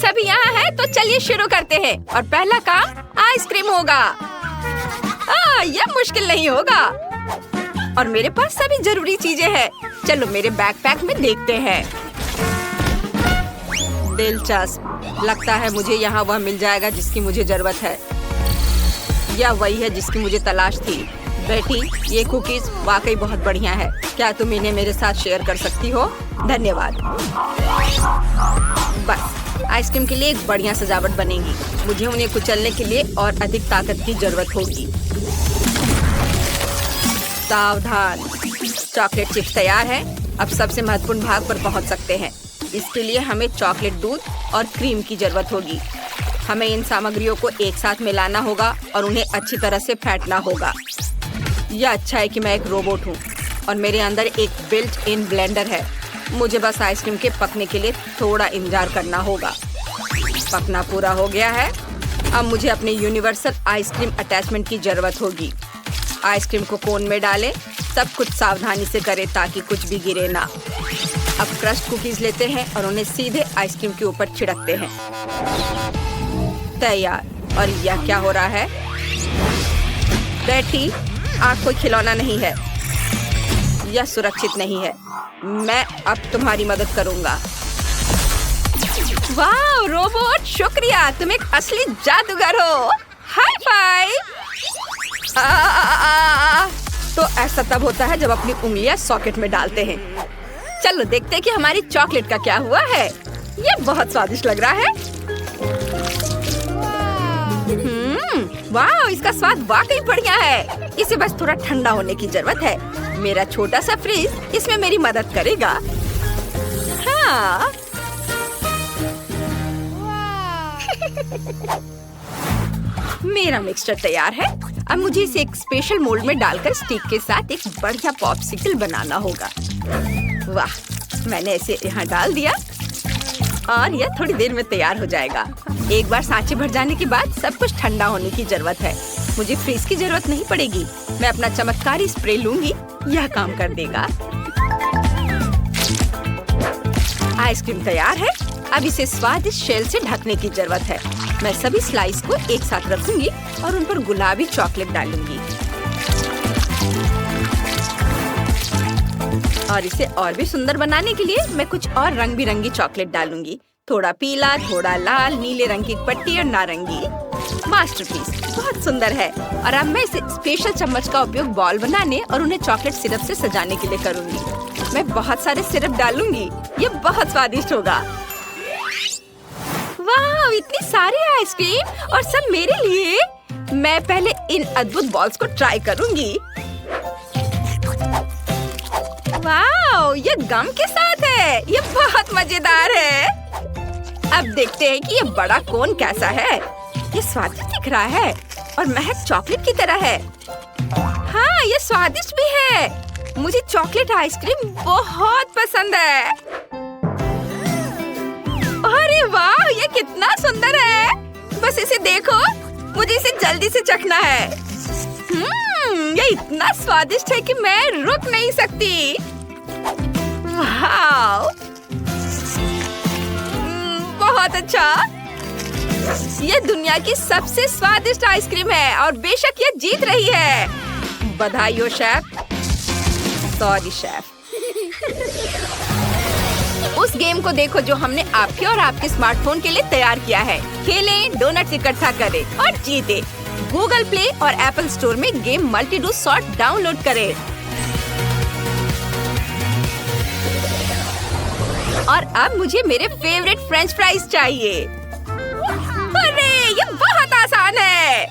सभी यहाँ हैं, तो चलिए शुरू करते हैं। और पहला काम आइसक्रीम होगा। यह मुश्किल नहीं होगा और मेरे पास सभी जरूरी चीजें हैं। चलो मेरे बैकपैक में देखते हैं। दिलचस्प, लगता है मुझे यहाँ वह मिल जाएगा जिसकी मुझे जरूरत है। यह वही है जिसकी मुझे तलाश थी। बेटी, ये कुकीज वाकई बहुत बढ़िया है। क्या तुम इन्हें मेरे साथ शेयर कर सकती हो? धन्यवाद। बस आइसक्रीम के लिए एक बढ़िया सजावट बनेगी। मुझे उन्हें कुचलने के लिए और अधिक ताकत की जरूरत होगी। सावधान, चॉकलेट चिप्स तैयार है। अब सबसे महत्वपूर्ण भाग पर पहुंच सकते हैं। इसके लिए हमें चॉकलेट दूध और क्रीम की जरूरत होगी। हमें इन सामग्रियों को एक साथ मिलाना होगा और उन्हें अच्छी तरह से फेंटना होगा। यह अच्छा है कि मैं एक रोबोट हूँ और मेरे अंदर एक बिल्ट इन ब्लेंडर है। मुझे बस आइसक्रीम के पकने के लिए थोड़ा इंतजार करना होगा। पकना पूरा हो गया है। अब मुझे अपने यूनिवर्सल आइसक्रीम अटैचमेंट की जरूरत होगी। आइसक्रीम को कोन में डालें। सब कुछ सावधानी से करें ताकि कुछ भी गिरे ना। अब क्रश्ड कुकीज लेते हैं और उन्हें सीधे आइसक्रीम के ऊपर छिड़कते हैं। तैयार। और यह क्या हो रहा है? बेटी, आग कोई खिलौना नहीं है। यह सुरक्षित नहीं है। मैं अब तुम्हारी मदद करूंगा। वाह रोबोट, शुक्रिया, तुम एक असली जादूगर हो। High five. तो ऐसा तब होता है जब अपनी उंगलियां सॉकेट में डालते हैं। चलो देखते हैं कि हमारी चॉकलेट का क्या हुआ है। ये बहुत स्वादिष्ट लग रहा है। वाह, इसका स्वाद वाकई बढ़िया है। इसे बस थोड़ा ठंडा होने की जरूरत है। मेरा छोटा सा फ्रिज इसमें मेरी मदद करेगा। हाँ। मेरा मिक्सचर तैयार है। अब मुझे इसे एक स्पेशल मोल्ड में डालकर स्टिक के साथ एक बढ़िया पॉप्सिकल बनाना होगा। वाह, मैंने इसे यहाँ डाल दिया और यह थोड़ी देर में तैयार हो जाएगा। एक बार सांचे भर जाने के बाद सब कुछ ठंडा होने की जरूरत है। मुझे फ्रीज की जरूरत नहीं पड़ेगी। मैं अपना चमत्कारी स्प्रे लूंगी, यह काम कर देगा। आइसक्रीम तैयार है। अब इसे स्वादिष्ट शेल से ढकने की जरूरत है। मैं सभी स्लाइस को एक साथ रखूंगी और उन पर गुलाबी चॉकलेट डालूंगी। और इसे और भी सुंदर बनाने के लिए मैं कुछ और रंग बिरंगी चॉकलेट डालूंगी। थोड़ा पीला, थोड़ा लाल, नीले रंग की पट्टी और नारंगी। मास्टरपीस, बहुत सुंदर है। और अब मैं इसे स्पेशल चम्मच का उपयोग बॉल बनाने और उन्हें चॉकलेट सिरप से सजाने के लिए करूंगी। मैं बहुत सारे सिरप डालूंगी। ये बहुत स्वादिष्ट होगा। वाह, इतनी सारी आइसक्रीम और सब मेरे लिए। मैं पहले इन अद्भुत बॉल्स को ट्राई करूंगी। वाह, ये गम के साथ है। ये बहुत मजेदार है। अब देखते हैं कि ये बड़ा कोन कैसा है। ये स्वादिष्ट दिख रहा है और महक चॉकलेट की तरह है। हाँ, ये स्वादिष्ट भी है। मुझे चॉकलेट आइसक्रीम बहुत पसंद है। अरे वाह, ये कितना सुंदर है। बस इसे देखो, मुझे इसे जल्दी से चखना है। ये इतना स्वादिष्ट है कि मैं रुक नहीं सकती। वाह, बहुत अच्छा। ये दुनिया की सबसे स्वादिष्ट आइसक्रीम है और बेशक ये जीत रही है। बधाई हो शेफ। Sorry chef. उस गेम को देखो जो हमने आपके और आपके स्मार्टफोन के लिए तैयार किया है। खेलें, डोनट्स इकट्ठा करें और जीतें। गूगल प्ले और एप्पल स्टोर में game multi do sort download करें। और अब मुझे मेरे फेवरेट फ्रेंच फ्राइज चाहिए। अरे, ये बहुत आसान है।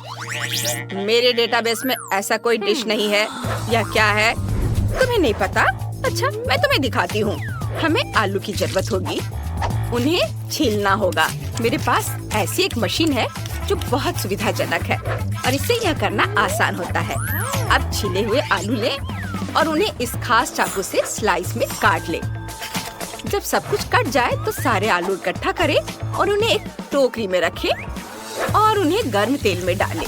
मेरे डेटाबेस में ऐसा कोई डिश नहीं है। यह क्या है? तुम्हें नहीं पता? अच्छा, मैं तुम्हें दिखाती हूँ। हमें आलू की जरूरत होगी। उन्हें छीलना होगा। मेरे पास ऐसी एक मशीन है जो बहुत सुविधाजनक है और इससे यह करना आसान होता है। अब छीले हुए आलू लें और उन्हें इस खास चाकू से स्लाइस में काट लें। जब सब कुछ कट जाए तो सारे आलू इकट्ठा करें और उन्हें एक टोकरी में रखें और उन्हें गर्म तेल में डालें।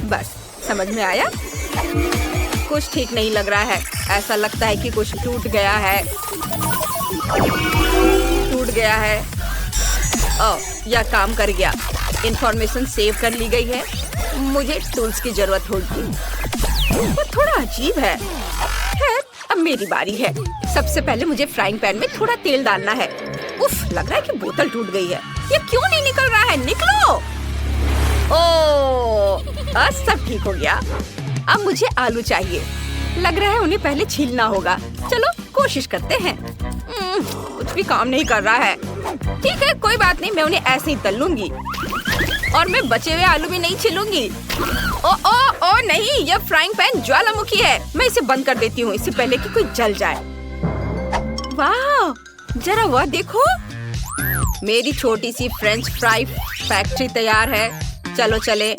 बस, समझ में आया? कुछ ठीक नहीं लग रहा है। ऐसा लगता है कि कुछ टूट गया है। टूट गया है। ओह, यह काम कर गया। इंफॉर्मेशन सेव कर ली गई है। मुझे टूल्स की जरूरत होगी। वो थोड़ा अजीब है। खैर, अब मेरी बारी है। सबसे पहले मुझे फ्राइंग पैन में थोड़ा तेल डालना है। उफ, लग रहा है कि बोतल टूट गई है। ये क्यों नहीं निकल रहा है? निकलो। ओह, सब ठीक हो गया। अब मुझे आलू चाहिए। लग रहा है उन्हें पहले छीलना होगा। चलो कोशिश करते हैं। कुछ भी काम नहीं कर रहा है। ठीक है, कोई बात नहीं, मैं उन्हें ऐसे ही तल लूंगी। और मैं बचे हुए आलू भी नहीं छीलूंगी। ओ ओ ओ नहीं, यह फ्राइंग पैन ज्वालामुखी है। मैं इसे बंद कर देती हूँ, इससे पहले कि कोई जल जाए। वाह, जरा वह देखो। मेरी छोटी सी फ्रेंच फ्राई फैक्ट्री तैयार है। चलो चले।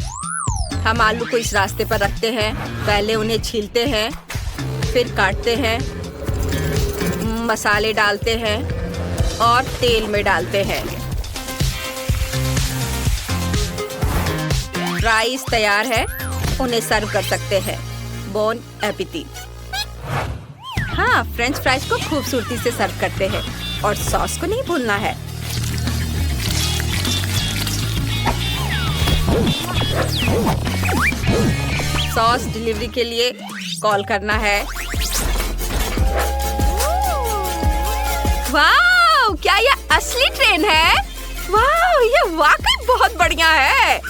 हम आलू को इस रास्ते पर रखते हैं। पहले उन्हें छीलते हैं, फिर काटते हैं, मसाले डालते हैं और तेल में डालते हैं। राइस तैयार है। उन्हें सर्व कर सकते हैं। बोन एपिटीट। हाँ, फ्रेंच फ्राइज को खूबसूरती से सर्व करते हैं और सॉस को नहीं भूलना है। सॉस डिलीवरी के लिए कॉल करना है। वाह, क्या यह असली ट्रेन है? वाह, यह वाकई बहुत बढ़िया है।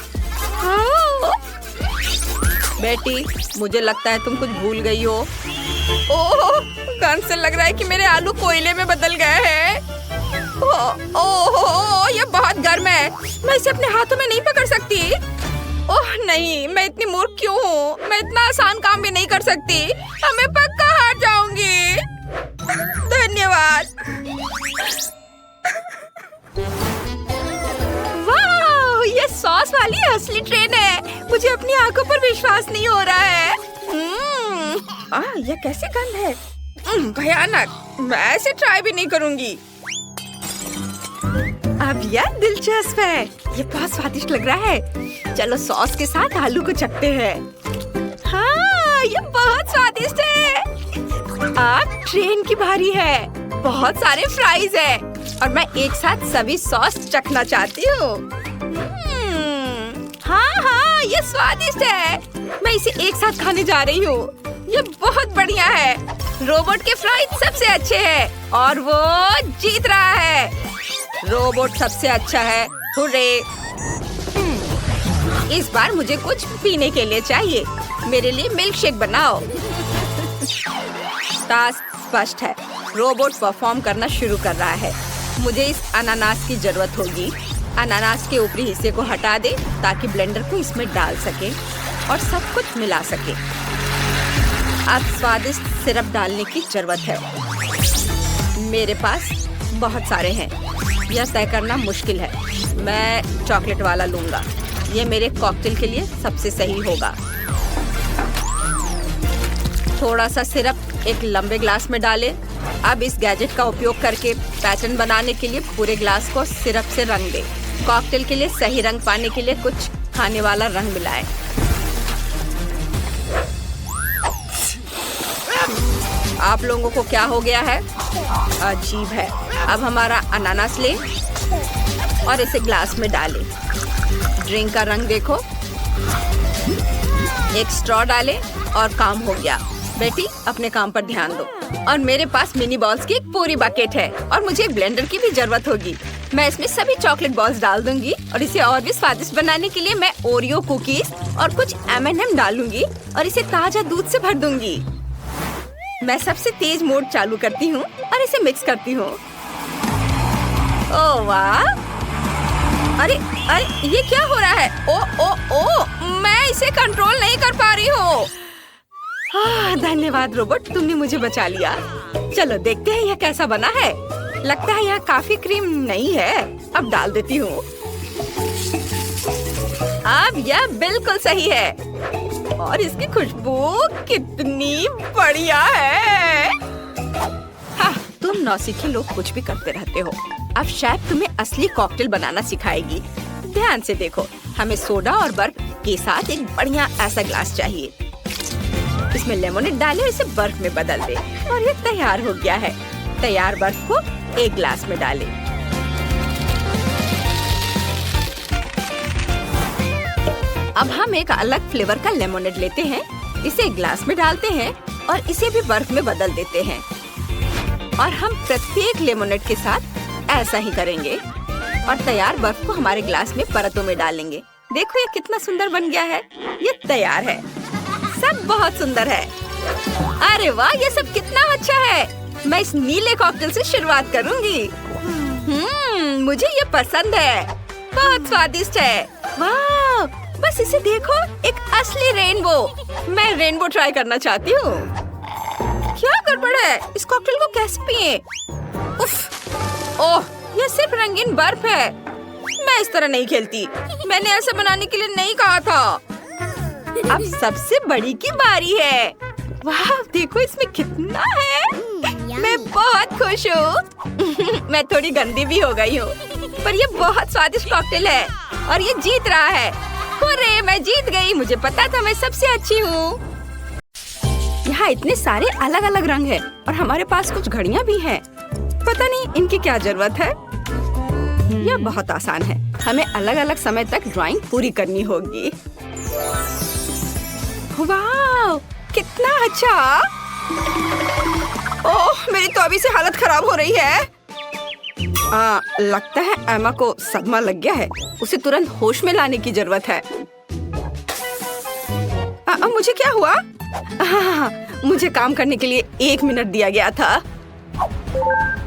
बेटी, मुझे लगता है तुम कुछ भूल गई हो। ओह, गंध से लग रहा है कि मेरे आलू कोयले में बदल गए हैं। ओह, ये बहुत गर्म है। मैं इसे अपने हाथों में नहीं पकड़ सकती। ओह नहीं, मैं इतनी मूर्ख क्यों हूँ? मैं इतना आसान काम भी नहीं कर सकती। अब मैं पक्का हार जाऊंगी। धन्यवाद। वाह, ये सॉस वाली असली ट्रेन है। मुझे अपनी आंखों पर विश्वास नहीं हो रहा है। यह कैसे गंध है? भयानक। मैं ऐसे ट्राई भी नहीं करूंगी। अब यह दिलचस्प है। ये बहुत स्वादिष्ट लग रहा है। चलो सॉस के साथ आलू को चखते हैं। हाँ, ये बहुत स्वादिष्ट है। अब ट्रेन की बारी है। बहुत सारे फ्राइज है और मैं एक साथ सभी सॉस चखना चाहती हूँ। हाँ, ये स्वादिष्ट है। मैं इसे एक साथ खाने जा रही हूँ। ये बहुत बढ़िया है। रोबोट के फ्राइज सबसे अच्छे हैं और वो जीत रहा है। रोबोट सबसे अच्छा है। हुर्रे! इस बार मुझे कुछ पीने के लिए चाहिए। मेरे लिए मिल्क शेक बनाओ। टास्क स्पष्ट है। रोबोट परफॉर्म करना शुरू कर रहा है। मुझे इस अनानास की जरूरत होगी। अनानास के ऊपरी हिस्से को हटा दे ताकि ब्लेंडर को इसमें डाल सके और सब कुछ मिला सके। अब स्वादिष्ट सिरप डालने की जरूरत है। मेरे पास बहुत सारे हैं। यह तय करना मुश्किल है। मैं चॉकलेट वाला लूंगा। ये मेरे कॉकटेल के लिए सबसे सही होगा। थोड़ा सा सिरप एक लंबे ग्लास में डालें। अब इस गैजेट का उपयोग करके पैटर्न बनाने के लिए पूरे ग्लास को सिरप से रंग दें। कॉकटेल के लिए सही रंग पाने के लिए कुछ खाने वाला रंग मिलाएं। आप लोगों को क्या हो गया है? अजीब है। अब हमारा अनानास ले और इसे ग्लास में डालें। ड्रिंक का रंग देखो। एक स्ट्रॉ डालें और काम हो गया। बेटी, अपने काम पर ध्यान दो। और मेरे पास मिनी बॉल्स की एक पूरी बकेट है और मुझे एक ब्लेंडर की भी जरूरत होगी। मैं इसमें सभी चॉकलेट बॉल्स डाल दूंगी और इसे और भी स्वादिष्ट बनाने के लिए मैं ओरियो कुकीज और कुछ M&M डालूंगी और इसे ताजा दूध से भर दूंगी। मैं सबसे तेज मोड चालू करती हूँ और इसे मिक्स करती हूँ। ओह वाह! अरे अरे, ये क्या हो रहा है? ओ ओ ओ, मैं इसे कंट्रोल नहीं कर पा रही हूँ। धन्यवाद रोबोट, तुमने मुझे बचा लिया। चलो देखते हैं यह कैसा बना है। लगता है यह काफी क्रीम नहीं है। अब डाल देती हूँ। अब यह बिल्कुल सही है और इसकी खुशबू कितनी बढ़िया है। हाँ, तुम नौसिखी लोग कुछ भी करते रहते हो। अब शेफ तुम्हें असली कॉकटेल बनाना सिखाएगी। ध्यान से देखो। हमें सोडा और बर्फ के साथ एक बढ़िया ऐसा ग्लास चाहिए। इसमें लेमोनेड डालें और इसे बर्फ में बदल दे और ये तैयार हो गया है। तैयार बर्फ को एक ग्लास में डालें। अब हम एक अलग फ्लेवर का लेमोनेड लेते हैं, इसे एक ग्लास में डालते हैं और इसे भी बर्फ में बदल देते हैं। और हम प्रत्येक लेमोनेड के साथ ऐसा ही करेंगे और तैयार बर्फ को हमारे ग्लास में परतों में डालेंगे। देखो ये कितना सुंदर बन गया है। ये तैयार है। सब बहुत सुंदर है। अरे वाह, ये सब कितना अच्छा है। मैं इस नीले कॉकटेल से शुरुआत करूंगी। मुझे ये पसंद है। बहुत स्वादिष्ट है। वाह, बस इसे देखो, एक असली रेनबो। मैं रेनबो ट्राई करना चाहती हूँ। क्या गड़बड़ है? इस कॉकटेल को कैसे पिए? उफ, ओह, ये सिर्फ रंगीन बर्फ है। मैं इस तरह नहीं खेलती। मैंने ऐसा बनाने के लिए नहीं कहा था। अब सबसे बड़ी की बारी है। वाह, देखो इसमें कितना है। मैं बहुत खुश हूँ। मैं थोड़ी गंदी भी हो गई हूँ, पर ये बहुत स्वादिष्ट कॉकटेल है और ये जीत रहा है। हुर्रे, मैं जीत गई। मुझे पता था मैं सबसे अच्छी हूँ। यहाँ इतने सारे अलग अलग रंग हैं और हमारे पास कुछ घड़ियाँ भी हैं। पता नहीं इनकी क्या जरूरत है। यह बहुत आसान है। हमें अलग अलग समय तक ड्राइंग पूरी करनी होगी। वाह, कितना अच्छा। ओह, मेरी तो अभी से हालत खराब हो रही है। लगता है एमा को सदमा लग गया है। उसे तुरंत होश में लाने की जरूरत है। मुझे क्या हुआ? मुझे काम करने के लिए 1 मिनट दिया गया था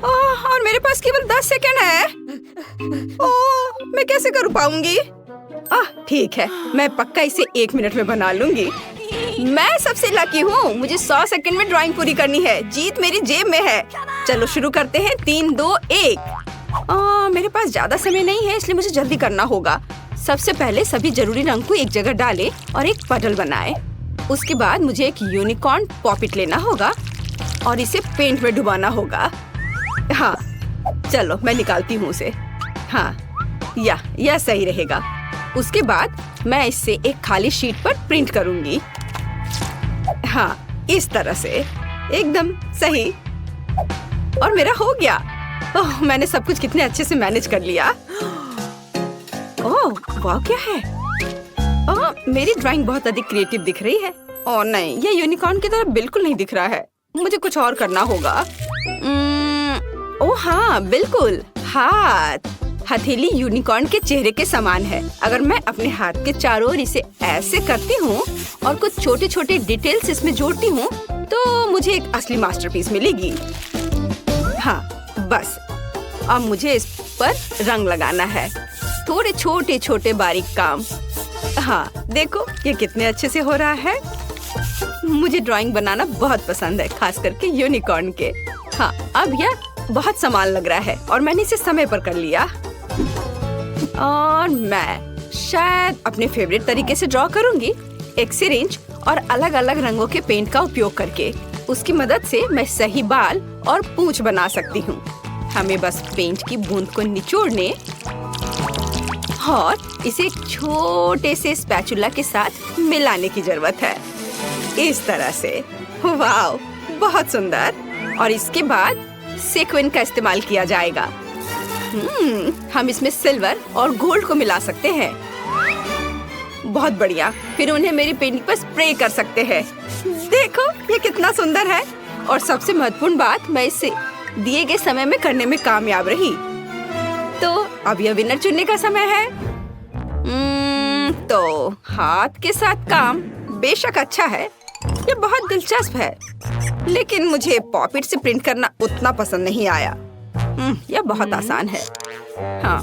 और मेरे पास केवल 10 सेकंड है। ओह, मैं कैसे कर पाऊंगी? ठीक है, मैं पक्का इसे 1 मिनट में बना लूंगी। मैं सबसे लकी हूँ। मुझे 100 सेकंड में ड्राइंग पूरी करनी है। जीत मेरी जेब में है। चलो शुरू करते हैं। 3, 2, 1। मेरे पास ज्यादा समय नहीं है, इसलिए मुझे जल्दी करना होगा। सबसे पहले सभी जरूरी रंग को एक जगह डालें और एक पटल बनाएं। उसके बाद मुझे एक यूनिकॉर्न पॉपिट लेना होगा और इसे पेंट में डुबाना होगा। हाँ, चलो मैं निकालती हूँ उसे। हाँ, यह सही रहेगा। उसके बाद मैं इसे एक खाली शीट पर प्रिंट करूंगी। हाँ, इस तरह से एकदम सही। और मेरा हो गया। ओह, मैंने सब कुछ कितने अच्छे से मैनेज कर लिया। ओह, वाह, क्या है? मेरी ड्राइंग बहुत अधिक क्रिएटिव दिख रही है। ओह नहीं, ये यूनिकॉर्न की तरह बिल्कुल नहीं दिख रहा है। मुझे कुछ और करना होगा। ओह हाँ, बिल्कुल। हाथ। हथेली यूनिकॉर्न के चेहरे के समान है। अगर मैं अपने हाथ के चारों ओर इसे ऐसे करती हूँ और कुछ छोटे छोटे डिटेल्स इसमें जोड़ती हूँ, तो मुझे एक असली मास्टरपीस मिलेगी। हाँ, बस अब मुझे इस पर रंग लगाना है। थोड़े छोटे छोटे बारीक काम। हाँ, देखो ये कितने अच्छे से हो रहा है। मुझे ड्राइंग बनाना बहुत पसंद है, खास करके यूनिकॉर्न के। हाँ, अब यह बहुत समान लग रहा है और मैंने इसे समय पर कर लिया। और मैं शायद अपने फेवरेट तरीके से ड्रॉ करूंगी, एक सिरिंज और अलग अलग रंगों के पेंट का उपयोग करके। उसकी मदद से मैं सही बाल और पूंछ बना सकती हूँ। हमें बस पेंट की बूंद को निचोड़ने और इसे एक छोटे से स्पैचुला के साथ मिलाने की जरूरत है। इस तरह से। वाव, बहुत सुंदर। और इसके बाद सेक्विन का इस्तेमाल किया जाएगा। हम इसमें सिल्वर और गोल्ड को मिला सकते हैं। बहुत बढ़िया। फिर उन्हें मेरी पेंटिंग पर स्प्रे कर सकते हैं। देखो ये कितना सुंदर है। और सबसे महत्वपूर्ण बात, मैं इसे दिए गए समय में करने में कामयाब रही। तो अब यह विनर चुनने का समय है। तो हाथ के साथ काम बेशक अच्छा है, ये बहुत दिलचस्प है, लेकिन मुझे पॉपिट से प्रिंट करना उतना पसंद नहीं आया। यह बहुत आसान है। हाँ,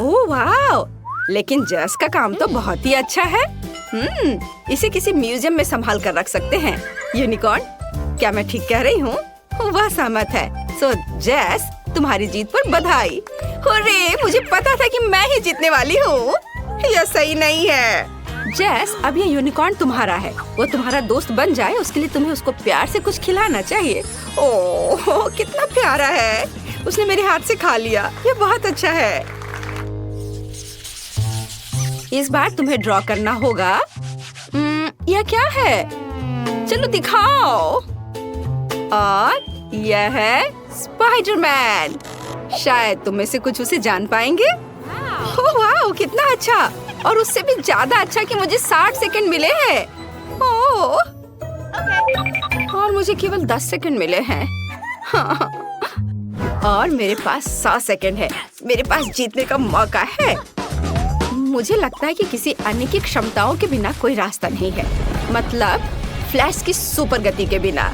ओह वाह, लेकिन जस का काम तो बहुत ही अच्छा है। इसे किसी म्यूजियम में संभाल कर रख सकते हैं। यूनिकॉर्न, क्या मैं ठीक कह रही हूँ? वह सहमत है। सो जेस, तुम्हारी जीत पर बधाई। हुर्रे, मुझे पता था कि मैं ही जीतने वाली हूँ। यह सही नहीं है। जेस, अब ये यूनिकॉर्न तुम्हारा है। वो तुम्हारा दोस्त बन जाए, उसके लिए तुम्हें उसको प्यार से कुछ खिलाना चाहिए। ओह, कितना प्यारा है। उसने मेरे हाथ से खा लिया। ये बहुत अच्छा है। इस बार तुम्हें ड्रॉ करना होगा। यह क्या है? चलो दिखाओ। और यह है स्पाइडरमैन। शायद तुम में से कुछ उसे जान पाएंगे। ओह वाह, कितना अच्छा, और उससे भी ज्यादा अच्छा कि मुझे 60 सेकंड मिले हैं। ओह, और मुझे केवल 10 सेकंड मिले हैं। हाँ। और मेरे पास 100 सेकंड है। मेरे पास जीतने का मौका है। मुझे लगता है कि किसी अन्य की क्षमताओं के बिना कोई रास्ता नहीं है, मतलब फ्लैश की सुपर गति के बिना।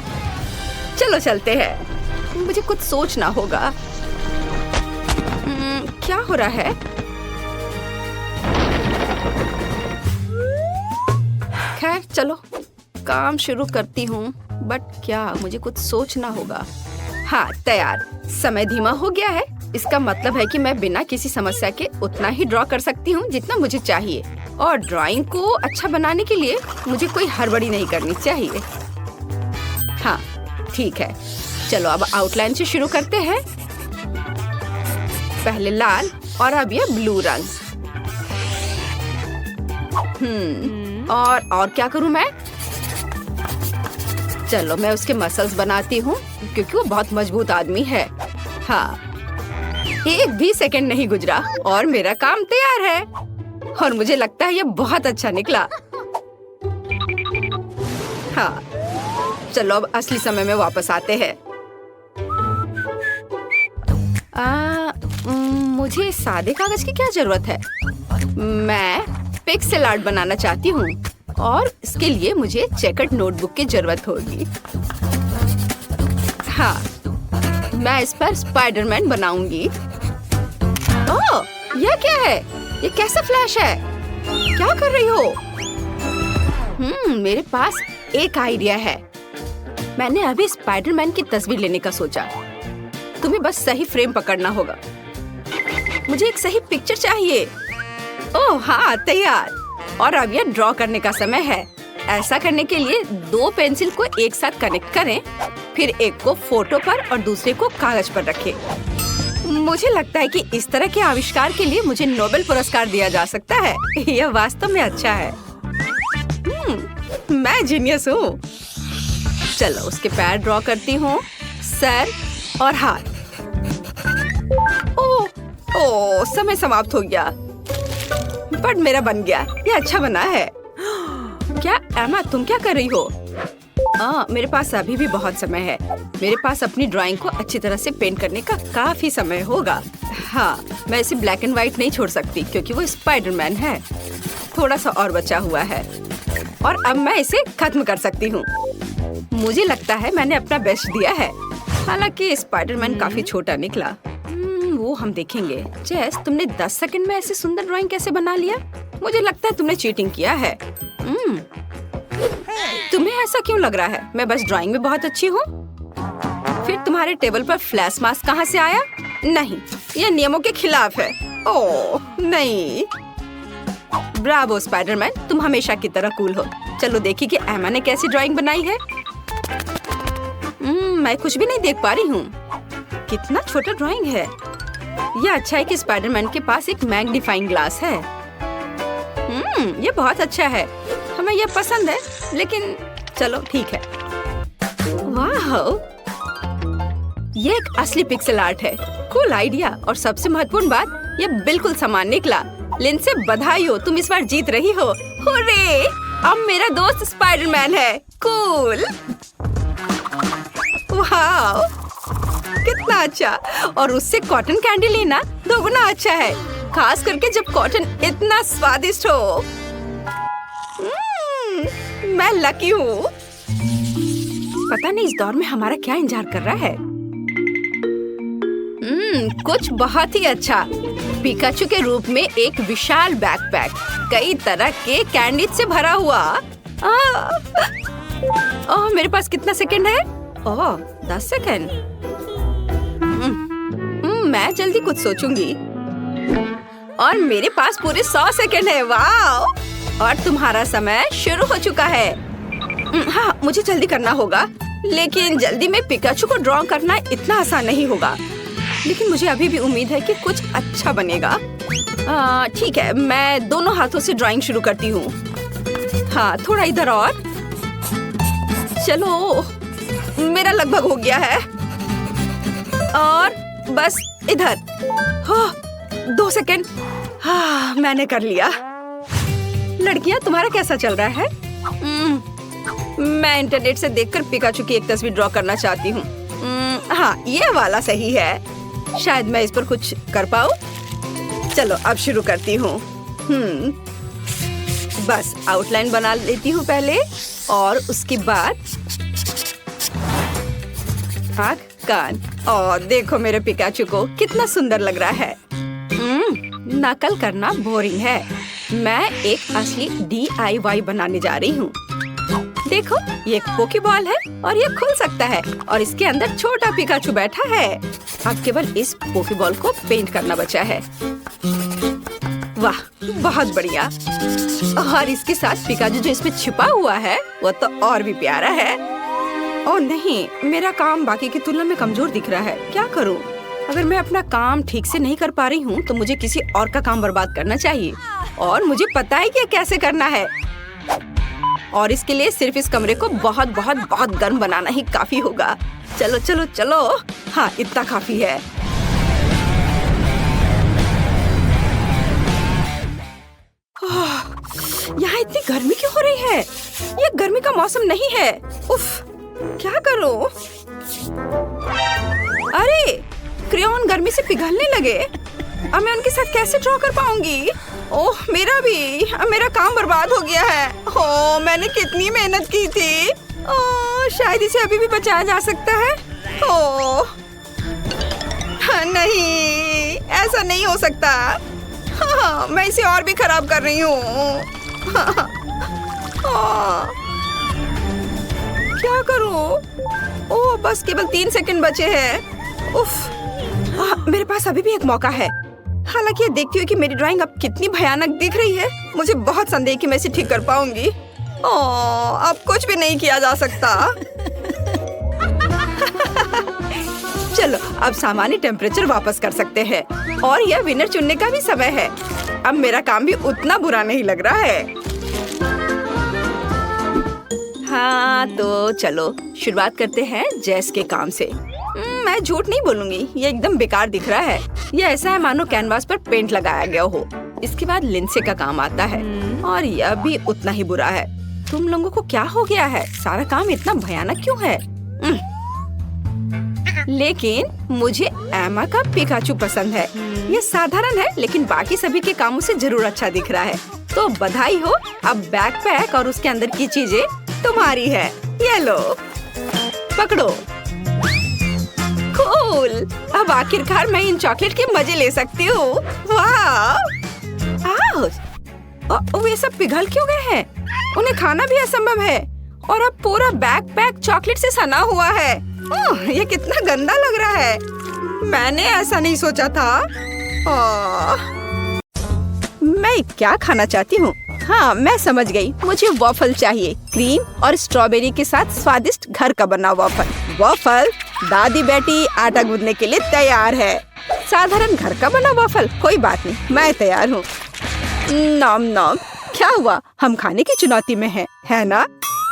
चलो चलते हैं। मुझे कुछ सोचना होगा। क्या हो रहा है? खैर चलो, काम शुरू करती हूँ। बट क्या, मुझे कुछ सोचना होगा। हाँ, तैयार। समय धीमा हो गया है। इसका मतलब है कि मैं बिना किसी समस्या के उतना ही ड्रॉ कर सकती हूँ जितना मुझे चाहिए। और ड्राइंग को अच्छा बनाने के लिए मुझे कोई हड़बड़ी नहीं करनी चाहिए। हाँ, ठीक है। चलो अब आउटलाइन से शुरू करते हैं। पहले लाल और अब ये ब्लू रंग। और क्या करूँ मैं? चलो मैं उसके मसल्स बनाती हूँ क्योंकि वो बहुत मजबूत आदमी है। हाँ, एक भी सेकंड नहीं गुजरा और मेरा काम तैयार है। और मुझे लगता है ये बहुत अच्छा निकला। हाँ, चलो अब असली समय में वापस आते हैं। मुझे सादे कागज की क्या जरूरत है? मैं पिक्सेल आर्ट बनाना चाहती हूँ और इसके लिए मुझे चेकर्ड नोटबुक की जरूरत होगी। हाँ, मैं इस पर स्पाइडरमैन बनाऊंगी। ओह, यह क्या है? ये कैसा फ्लैश है? क्या कर रही हो? मेरे पास एक आइडिया है। मैंने अभी स्पाइडरमैन की तस्वीर लेने का सोचा। तुम्हें बस सही फ्रेम पकड़ना होगा। मुझे एक सही पिक्चर चाहिए। ओह हाँ, तैयार। और अब यह ड्रॉ करने का समय है। ऐसा करने के लिए 2 पेंसिल को एक साथ कनेक्ट करें, फिर एक को फोटो पर और दूसरे को कागज पर रखें। मुझे लगता है कि इस तरह के आविष्कार के लिए मुझे नोबेल पुरस्कार दिया जा सकता है। यह वास्तव में अच्छा है। मैं जीनियस हूँ। चलो उसके पैर ड्रॉ करती हूँ, सर और हाथ। ओह, समय समाप्त हो गया। बट मेरा बन गया। ये अच्छा बना है। क्या एमा, तुम क्या कर रही हो? मेरे पास अभी भी बहुत समय है। मेरे पास अपनी ड्राइंग को अच्छी तरह से पेंट करने का काफी समय होगा। हाँ, मैं इसे ब्लैक एंड व्हाइट नहीं छोड़ सकती क्योंकि वो स्पाइडरमैन है। थोड़ा सा और बचा हुआ है और अब मैं इसे खत्म कर सकती हूँ। मुझे लगता है मैंने अपना बेस्ट दिया है। हालांकि स्पाइडरमैन काफी छोटा निकला। वो हम देखेंगे। जेस, तुमने 10 सेकंड में ऐसे सुंदर ड्राइंग कैसे बना लिया? मुझे लगता है तुमने चीटिंग किया है। तुम्हें ऐसा क्यों लग रहा है? मैं बस ड्राइंग में बहुत अच्छी हूँ। फिर तुम्हारे टेबल पर फ्लैश मास्क कहाँ से आया? नहीं, यह नियमों के खिलाफ है। ओह नहीं। ब्रावो स्पाइडरमैन, तुम हमेशा की तरह कूल हो। चलो देखिए कि एमा ने कैसी ड्राइंग बनाई है। मैं कुछ भी नहीं देख पा रही हूँ। कितना छोटा ड्राइंग है। यह अच्छा है कि स्पाइडरमैन के पास एक मैग्नीफाइंग ग्लास है। ये बहुत अच्छा है। हमें यह पसंद है, लेकिन चलो ठीक है। वाह, ये एक असली पिक्सेल आर्ट है। Cool idea. और सबसे महत्वपूर्ण बात, ये बिल्कुल समान निकला। लिंडसे बधाई हो, तुम इस बार जीत रही हो। हुर्रे! अब मेरा दोस्त स्पाइडरमैन है। कूल। वाह, कितना अच्छा। और उससे कॉटन कैंडी लेना दोगुना अच्छा है, खास करके जब कॉटन इतना स्वादिष्ट हो। मैं लकी हूँ। पता नहीं इस दौर में हमारा क्या इंतजार कर रहा है। कुछ बहुत ही अच्छा। पिकाचू के रूप में एक विशाल बैकपैक, कई तरह के कैंडी से भरा हुआ। ओह, मेरे पास कितना सेकंड है? ओह, 10 सेकंड। मैं जल्दी कुछ सोचूंगी। और मेरे पास पूरे 100 सेकंड है। वाह! और तुम्हारा समय शुरू हो चुका है। हाँ, मुझे जल्दी करना होगा। लेकिन जल्दी में पिकाचू को ड्रॉ करना इतना आसान नहीं होगा। लेकिन मुझे अभी भी उम्मीद है कि कुछ अच्छा बनेगा। ठीक है, मैं दोनों हाथों से ड्राइंग शुरू करती हूँ। हाँ, थोड़ा इधर और। चलो, मेरा लगभग हो गया है। और बस इधर। 2 सेकंड। हाँ, मैंने कर लिया। लड़कियाँ, तुम्हारा कैसा चल रहा है? मैं इंटरनेट से देखकर पिकाचू की एक तस्वीर ड्रॉ करना चाहती हूँ। हाँ, ये वाला सही है। शायद मैं इस पर कुछ कर पाऊँ। चलो अब शुरू करती हूँ। बस आउटलाइन बना लेती हूँ पहले, और उसके बाद आँख, कान। और देखो मेरे पिकाचू को कितना सुंदर लग रहा है। नकल करना बोरिंग है। मैं एक असली DIY बनाने जा रही हूँ। देखो, ये एक पोकेबॉल है और ये खुल सकता है और इसके अंदर छोटा पिकाचू बैठा है। अब केवल इस पोकेबॉल को पेंट करना बचा है। वाह, बहुत बढ़िया। और इसके साथ पिकाचू जो इसमें छिपा हुआ है वो तो और भी प्यारा है। ओह नहीं, मेरा काम बाकी की तुलना में कमजोर दिख रहा है। क्या करूं? अगर मैं अपना काम ठीक से नहीं कर पा रही हूँ तो मुझे किसी और का काम बर्बाद करना चाहिए, और मुझे पता है कि कैसे करना है। और इसके लिए सिर्फ इस कमरे को बहुत बहुत बहुत गर्म बनाना ही काफी होगा। चलो चलो चलो। हाँ, इतना काफी है। यहाँ इतनी गर्मी क्यों हो रही है? ये गर्मी का मौसम नहीं है। उफ, क्या करूं? अरे, क्रेयॉन गर्मी से पिघलने लगे। अब मैं उनके साथ कैसे ड्रॉ कर पाऊंगी? ओह, मेरा काम बर्बाद हो गया है। ओह, मैंने कितनी मेहनत की थी। ओह, शायद इसे अभी भी बचाया जा सकता है। ओह नहीं, ऐसा नहीं हो सकता। हाँ, मैं इसे और भी खराब कर रही हूँ। क्या करूँ? ओह, बस केवल 3 सेकंड बचे हैं। उफ, मेरे पास अभी भी एक मौका है। हालांकि ये देखती हूँ कि मेरी ड्राइंग अब कितनी भयानक दिख रही है। मुझे बहुत संदेह कि मैं इसे ठीक कर पाऊंगी। ओह, अब कुछ भी नहीं किया जा सकता। चलो, अब सामान्य टेम्परेचर वापस कर सकते हैं, और यह विनर चुनने का भी समय है। अब मेरा काम भी उतना बुरा नहीं लग रहा है। हाँ, तो चलो शुरुआत करते हैं जेस के काम से। मैं झूठ नहीं बोलूंगी, ये एकदम बेकार दिख रहा है। ये ऐसा है मानो कैनवास पर पेंट लगाया गया हो। इसके बाद लिंसे का काम आता है, और यह भी उतना ही बुरा है। तुम लोगों को क्या हो गया है? सारा काम इतना भयानक क्यों है? लेकिन मुझे एमा का पिकाचू पसंद है। ये साधारण है, लेकिन बाकी सभी के कामों से जरूर अच्छा दिख रहा है। तो बधाई हो, अब बैकपैक और उसके अंदर की चीजें तुम्हारी है। ये लो, पकड़ो। कूल, अब आखिरकार मैं इन चॉकलेट के मजे ले सकती हूँ। वाह! वे सब पिघल क्यों गए हैं? उन्हें खाना भी असंभव है, और अब पूरा बैकपैक चॉकलेट से सना हुआ है। ये कितना गंदा लग रहा है। मैंने ऐसा नहीं सोचा था। मैं क्या खाना चाहती हूँ? हाँ, मैं समझ गई। मुझे वॉफल चाहिए, क्रीम और स्ट्रॉबेरी के साथ स्वादिष्ट घर का बना वॉफल। वॉफल, दादी बेटी आटा गूंदने के लिए तैयार है। साधारण घर का बना वॉफल, कोई बात नहीं, मैं तैयार हूँ। नॉम नॉम। क्या हुआ? हम खाने की चुनौती में हैं, है ना?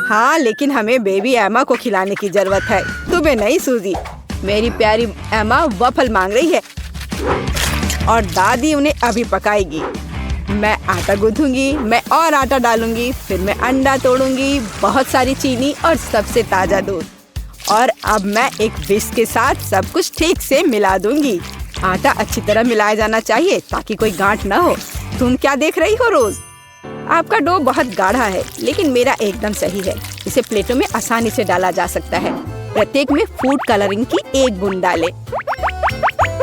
हाँ, लेकिन हमें बेबी एमा को खिलाने की जरूरत है, तुम्हें नहीं सूजी। मेरी प्यारी एमा वॉफल मांग रही है, और दादी उन्हें अभी पकाएगी। मैं आटा गूंथूंगी, मैं और आटा डालूंगी, फिर मैं अंडा तोड़ूंगी, बहुत सारी चीनी और सबसे ताजा दूध। और अब मैं एक विस्क के साथ सब कुछ ठीक से मिला दूंगी। आटा अच्छी तरह मिलाया जाना चाहिए ताकि कोई गांठ न हो। तुम क्या देख रही हो रोज? आपका डो बहुत गाढ़ा है, लेकिन मेरा एकदम सही है। इसे प्लेटों में आसानी से डाला जा सकता है। प्रत्येक में फूड कलरिंग की 1 बूंद डालें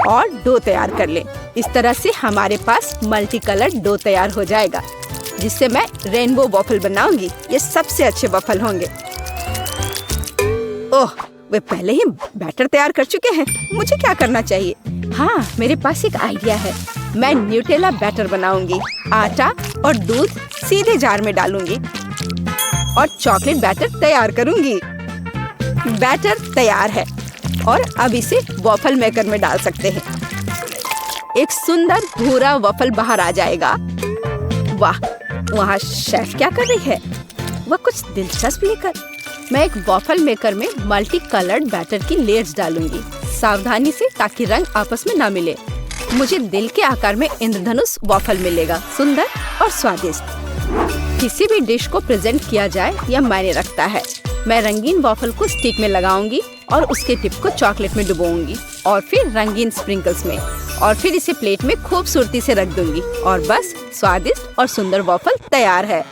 और डो तैयार कर लें। इस तरह से हमारे पास मल्टी कलर डो तैयार हो जाएगा, जिससे मैं रेनबो वॉफल बनाऊंगी। ये सबसे अच्छे वॉफल होंगे। ओह, वे पहले ही बैटर तैयार कर चुके हैं। मुझे क्या करना चाहिए? हाँ, मेरे पास एक आइडिया है। मैं न्यूटेला बैटर बनाऊंगी। आटा और दूध सीधे जार में डालूंगी और चॉकलेट बैटर तैयार करूंगी। बैटर तैयार है, और अब इसे वॉफल मेकर में डाल सकते हैं। एक सुंदर भूरा वॉफल बाहर आ जाएगा। वाह, वहाँ शेफ क्या कर रही है? वह कुछ दिलचस्प लेकर। मैं एक वॉफल मेकर में मल्टी कलर्ड बैटर की लेयर्स डालूंगी। सावधानी से ताकि रंग आपस में ना मिले। मुझे दिल के आकार में इंद्रधनुष वॉफल मिलेगा, सुंदर और स्वादिष्ट। किसी भी डिश को प्रेजेंट किया जाए यह मायने रखता है। मैं रंगीन वॉफल को स्टिक में लगाऊंगी और उसके टिप को चॉकलेट में डुबोऊंगी और फिर रंगीन स्प्रिंकल्स में, और फिर इसे प्लेट में खूबसूरती से रख दूंगी और बस स्वादिष्ट और सुंदर वॉफल तैयार है।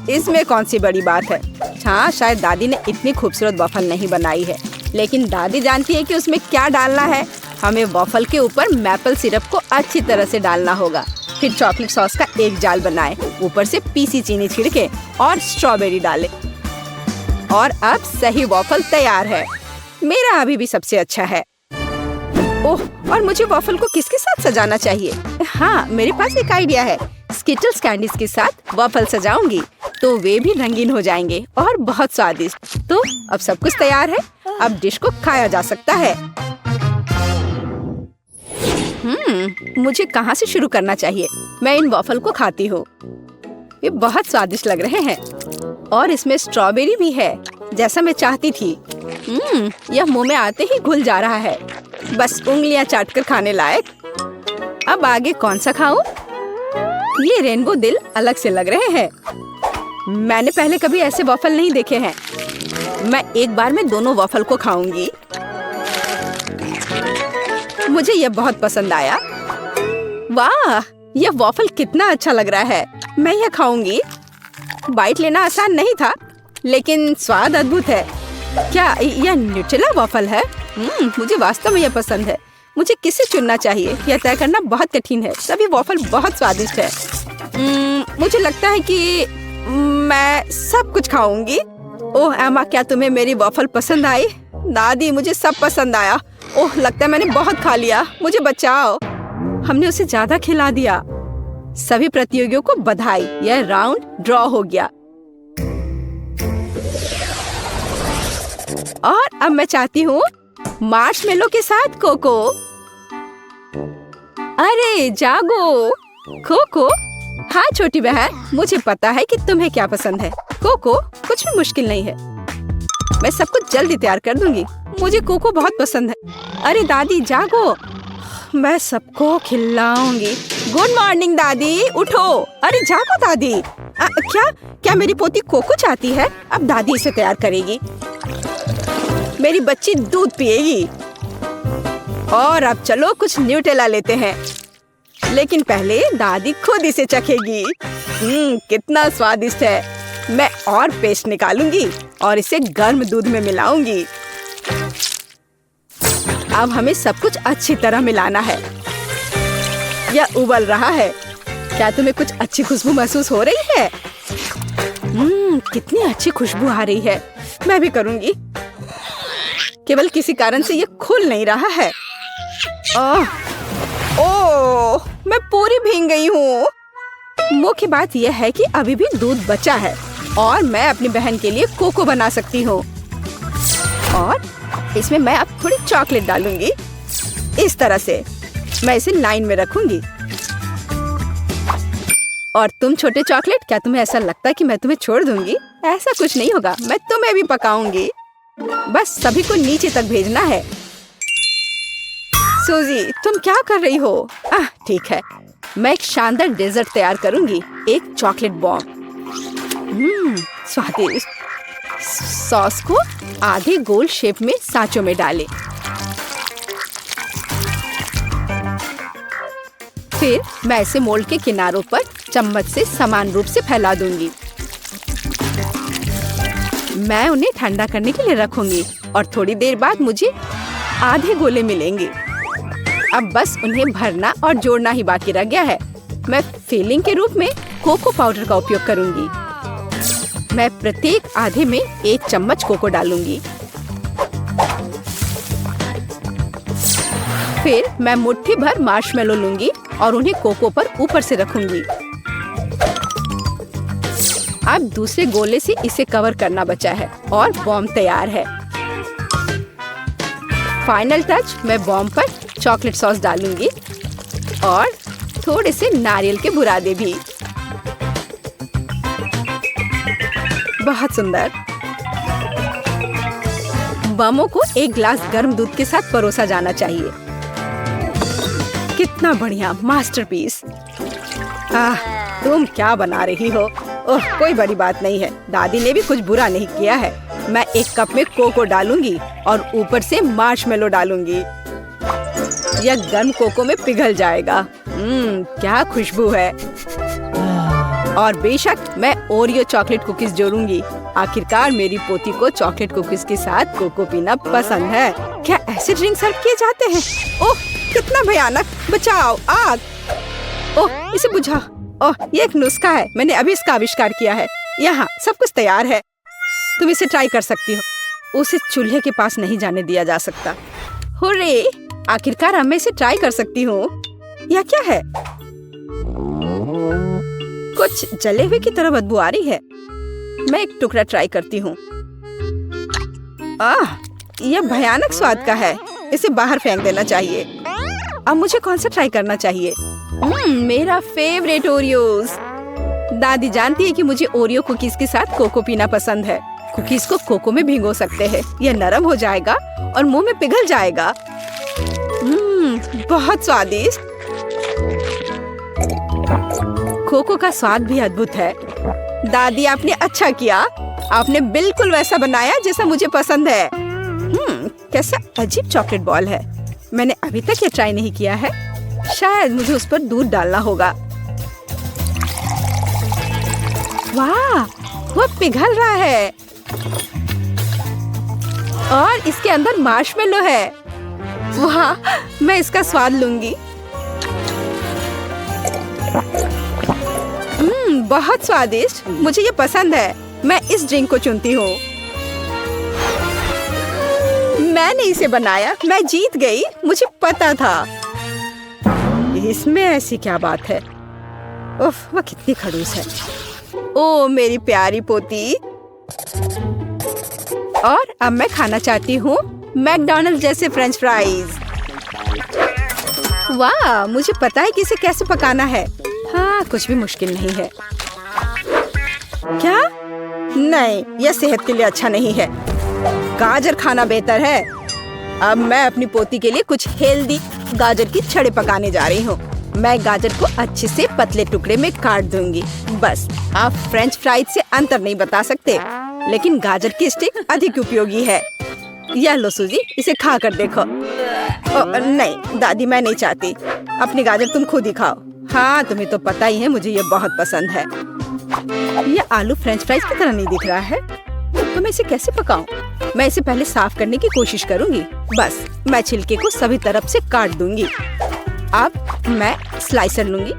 इसमें कौन सी बड़ी बात है। हाँ, शायद दादी ने इतनी खूबसूरत वॉफल नहीं बनाई है, लेकिन दादी जानती है कि उसमें क्या डालना है। हमें वॉफल के ऊपर मैपल सिरप को अच्छी तरह से डालना होगा, फिर चॉकलेट सॉस का एक जाल बनाएं, ऊपर से पीसी चीनी छिड़के और स्ट्रॉबेरी डालें और अब सही वॉफल तैयार है। मेरा अभी भी सबसे अच्छा है। ओह, और मुझे वॉफल को किसके साथ सजाना चाहिए? हाँ, मेरे पास एक आइडिया है। स्किटल्स कैंडीज के साथ वॉफल सजाऊंगी तो वे भी रंगीन हो जाएंगे और बहुत स्वादिष्ट। तो अब सब कुछ तैयार है, अब डिश को खाया जा सकता है। मुझे कहाँ से शुरू करना चाहिए? मैं इन वॉफल को खाती हूँ। ये बहुत स्वादिष्ट लग रहे हैं और इसमें स्ट्रॉबेरी भी है, जैसा मैं चाहती थी। यह मुंह में आते ही घुल जा रहा है, बस उंगलियां चाटकर खाने लायक। अब आगे कौन सा खाऊं? ये रेनबो दिल अलग से लग रहे हैं। मैंने पहले कभी ऐसे वॉफल नहीं देखे हैं। मैं एक बार में दोनों वॉफल को खाऊंगी। मुझे यह बहुत पसंद आया। वाह, यह वॉफल कितना अच्छा लग रहा है। मैं यह खाऊंगी। बाइट लेना आसान नहीं था, लेकिन स्वाद अद्भुत है। क्या यह न्यूट्रेला वॉफल है? मुझे वास्तव में यह पसंद है। मुझे किसे चुनना चाहिए, यह तय करना बहुत कठिन है। सभी वॉफल बहुत स्वादिष्ट है। मुझे लगता है कि मैं सब कुछ खाऊंगी। ओह एमा, क्या तुम्हें मेरी वॉफल पसंद आई? दादी, मुझे सब पसंद आया। ओह, लगता है मैंने बहुत खा लिया। मुझे बचाओ। हमने उसे ज्यादा खिला दिया। सभी प्रतियोगियों को बधाई, यह राउंड ड्रॉ हो गया। और अब मैं चाहती हूँ मार्शमेलो के साथ कोको। अरे जागो कोको। हाँ छोटी बहन, मुझे पता है कि तुम्हें क्या पसंद है। कोको कुछ भी मुश्किल नहीं है। मैं सब कुछ जल्दी तैयार कर दूंगी। मुझे कोको बहुत पसंद है। अरे दादी जागो, मैं सबको खिलाऊंगी। गुड मॉर्निंग दादी, उठो। अरे जागो दादी। क्या मेरी पोती कोको चाहती है? अब दादी इसे तैयार करेगी। मेरी बच्ची दूध पिएगी। और अब चलो कुछ न्यूटेला लेते हैं, लेकिन पहले दादी खुद इसे चखेगी। कितना स्वादिष्ट है। मैं और पेस्ट निकालूंगी और इसे गर्म दूध में मिलाऊंगी। अब हमें सब कुछ अच्छी तरह मिलाना है। यह उबल रहा है। क्या तुम्हें कुछ अच्छी खुशबू महसूस हो रही है? कितनी अच्छी खुशबू आ रही है। मैं भी करूंगी। केवल किसी कारण से यह खुल नहीं रहा है। ओह, मैं पूरी भीग गई हूँ। मुख्य बात यह है कि अभी भी दूध बचा है और मैं अपनी बहन के लिए कोको बना सकती हूँ। और इसमें मैं अब थोड़ी चॉकलेट डालूंगी। इस तरह से मैं इसे लाइन में रखूंगी। और तुम छोटे चॉकलेट, क्या तुम्हें ऐसा लगता है कि मैं तुम्हें छोड़ दूंगी? ऐसा कुछ नहीं होगा, मैं तुम्हें भी पकाऊंगी। बस सभी को नीचे तक भेजना है। सूजी, तुम क्या कर रही हो? ठीक है, मैं एक शानदार डेजर्ट तैयार करूंगी। एक चॉकलेट बॉम्ब। स्वादिष्ट। सॉस को आधे गोल शेप में सांचों में डालें। फिर मैं इसे मोल्ड के किनारों पर चम्मच से समान रूप से फैला दूंगी। मैं उन्हें ठंडा करने के लिए रखूंगी और थोड़ी देर बाद मुझे आधे गोले मिलेंगे। अब बस उन्हें भरना और जोड़ना ही बाकी रह गया है। मैं फिलिंग के रूप में कोको पाउडर का उपयोग करूंगी। मैं प्रत्येक आधे में 1 चम्मच कोको डालूंगी। फिर मैं मुट्ठी भर मार्शमेलो लूंगी और उन्हें कोको पर ऊपर से रखूंगी। अब दूसरे गोले से इसे कवर करना बचा है और बॉम्ब तैयार है। फाइनल टच, मैं बॉम्ब पर चॉकलेट सॉस डालूंगी और थोड़े से नारियल के बुरादे भी। बहुत सुंदर। बमों को एक ग्लास गर्म दूध के साथ परोसा जाना चाहिए। कितना बढ़िया मास्टरपीस। तुम क्या बना रही हो? ओह, कोई बड़ी बात नहीं है। दादी ने भी कुछ बुरा नहीं किया है। मैं एक कप में कोको डालूंगी और ऊपर से मार्शमेलो डालूंगी। यह गर्म कोको में पिघल जाएगा। क्या खुशबू है। और बेशक मैं ओरियो चॉकलेट कुकीज जोड़ूंगी। आखिरकार मेरी पोती को चॉकलेट कुकीज के साथ कोको पीना पसंद है। क्या ऐसे ड्रिंक सर्व किए जाते हैं? ओह, कितना भयानक। बचाओ, आग। ओह, इसे बुझा। ओह, ये एक नुस्खा है। मैंने अभी इसका आविष्कार किया है। यहाँ सब कुछ तैयार है। तुम इसे ट्राई कर सकती हो। उसे चूल्हे के पास नहीं जाने दिया जा सकता। हुर्रे! आखिरकार अब मैं इसे ट्राई कर सकती हूँ। यह क्या है? कुछ जले हुए की तरह बदबू आ रही है। मैं एक टुकड़ा ट्राई करती हूँ। यह भयानक स्वाद का है। इसे बाहर फेंक देना चाहिए। अब मुझे कौन सा ट्राई करना चाहिए? मेरा फेवरेट ओरियोज। दादी जानती है कि मुझे ओरियो कुकीज के साथ कोको पीना पसंद है। कुकीज को कोको में भिगो सकते हैं। यह नरम हो जाएगा और मुंह में पिघल जाएगा। बहुत स्वादिष्ट। कोको का स्वाद भी अद्भुत है। दादी, आपने अच्छा किया। आपने बिल्कुल वैसा बनाया जैसा मुझे पसंद है। कैसा अजीब चॉकलेट बॉल है। मैंने अभी तक ये ट्राई नहीं किया है। शायद मुझे उस पर दूध डालना होगा। वाह, वह पिघल रहा है और इसके अंदर मार्शमेलो है। वाह, मैं इसका स्वाद लूंगी। बहुत स्वादिष्ट। मुझे ये पसंद है। मैं इस ड्रिंक को चुनती हूँ। मैंने इसे बनाया। मैं जीत गई। मुझे पता था। इसमें ऐसी क्या बात है? उफ, वह कितनी खड़ूस है। ओ मेरी प्यारी पोती। और अब मैं खाना चाहती हूँ मैकडॉनल्ड्स जैसे फ्रेंच फ्राइज। वाह, मुझे पता है कि इसे कैसे पकाना है। हाँ, कुछ भी मुश्किल नहीं है। क्या? नहीं, यह सेहत के लिए अच्छा नहीं है। गाजर खाना बेहतर है। अब मैं अपनी पोती के लिए कुछ हेल्दी गाजर की छड़े पकाने जा रही हूँ। मैं गाजर को अच्छे से पतले टुकड़े में काट दूंगी। बस, आप फ्रेंच फ्राइज से अंतर नहीं बता सकते, लेकिन गाजर की स्टिक अधिक उपयोगी है। यह लो सूजी, इसे खा कर देखो। नहीं दादी, मैं नहीं चाहती। अपनी गाजर तुम खुद ही खाओ। हाँ, तुम्हें तो पता ही है मुझे ये बहुत पसंद है। ये आलू फ्रेंच फ्राइज की तरह नहीं दिख रहा है, तो मैं इसे कैसे पकाऊं? मैं इसे पहले साफ करने की कोशिश करूंगी। बस, मैं छिलके को सभी तरफ से काट दूंगी। अब मैं स्लाइसर लूंगी।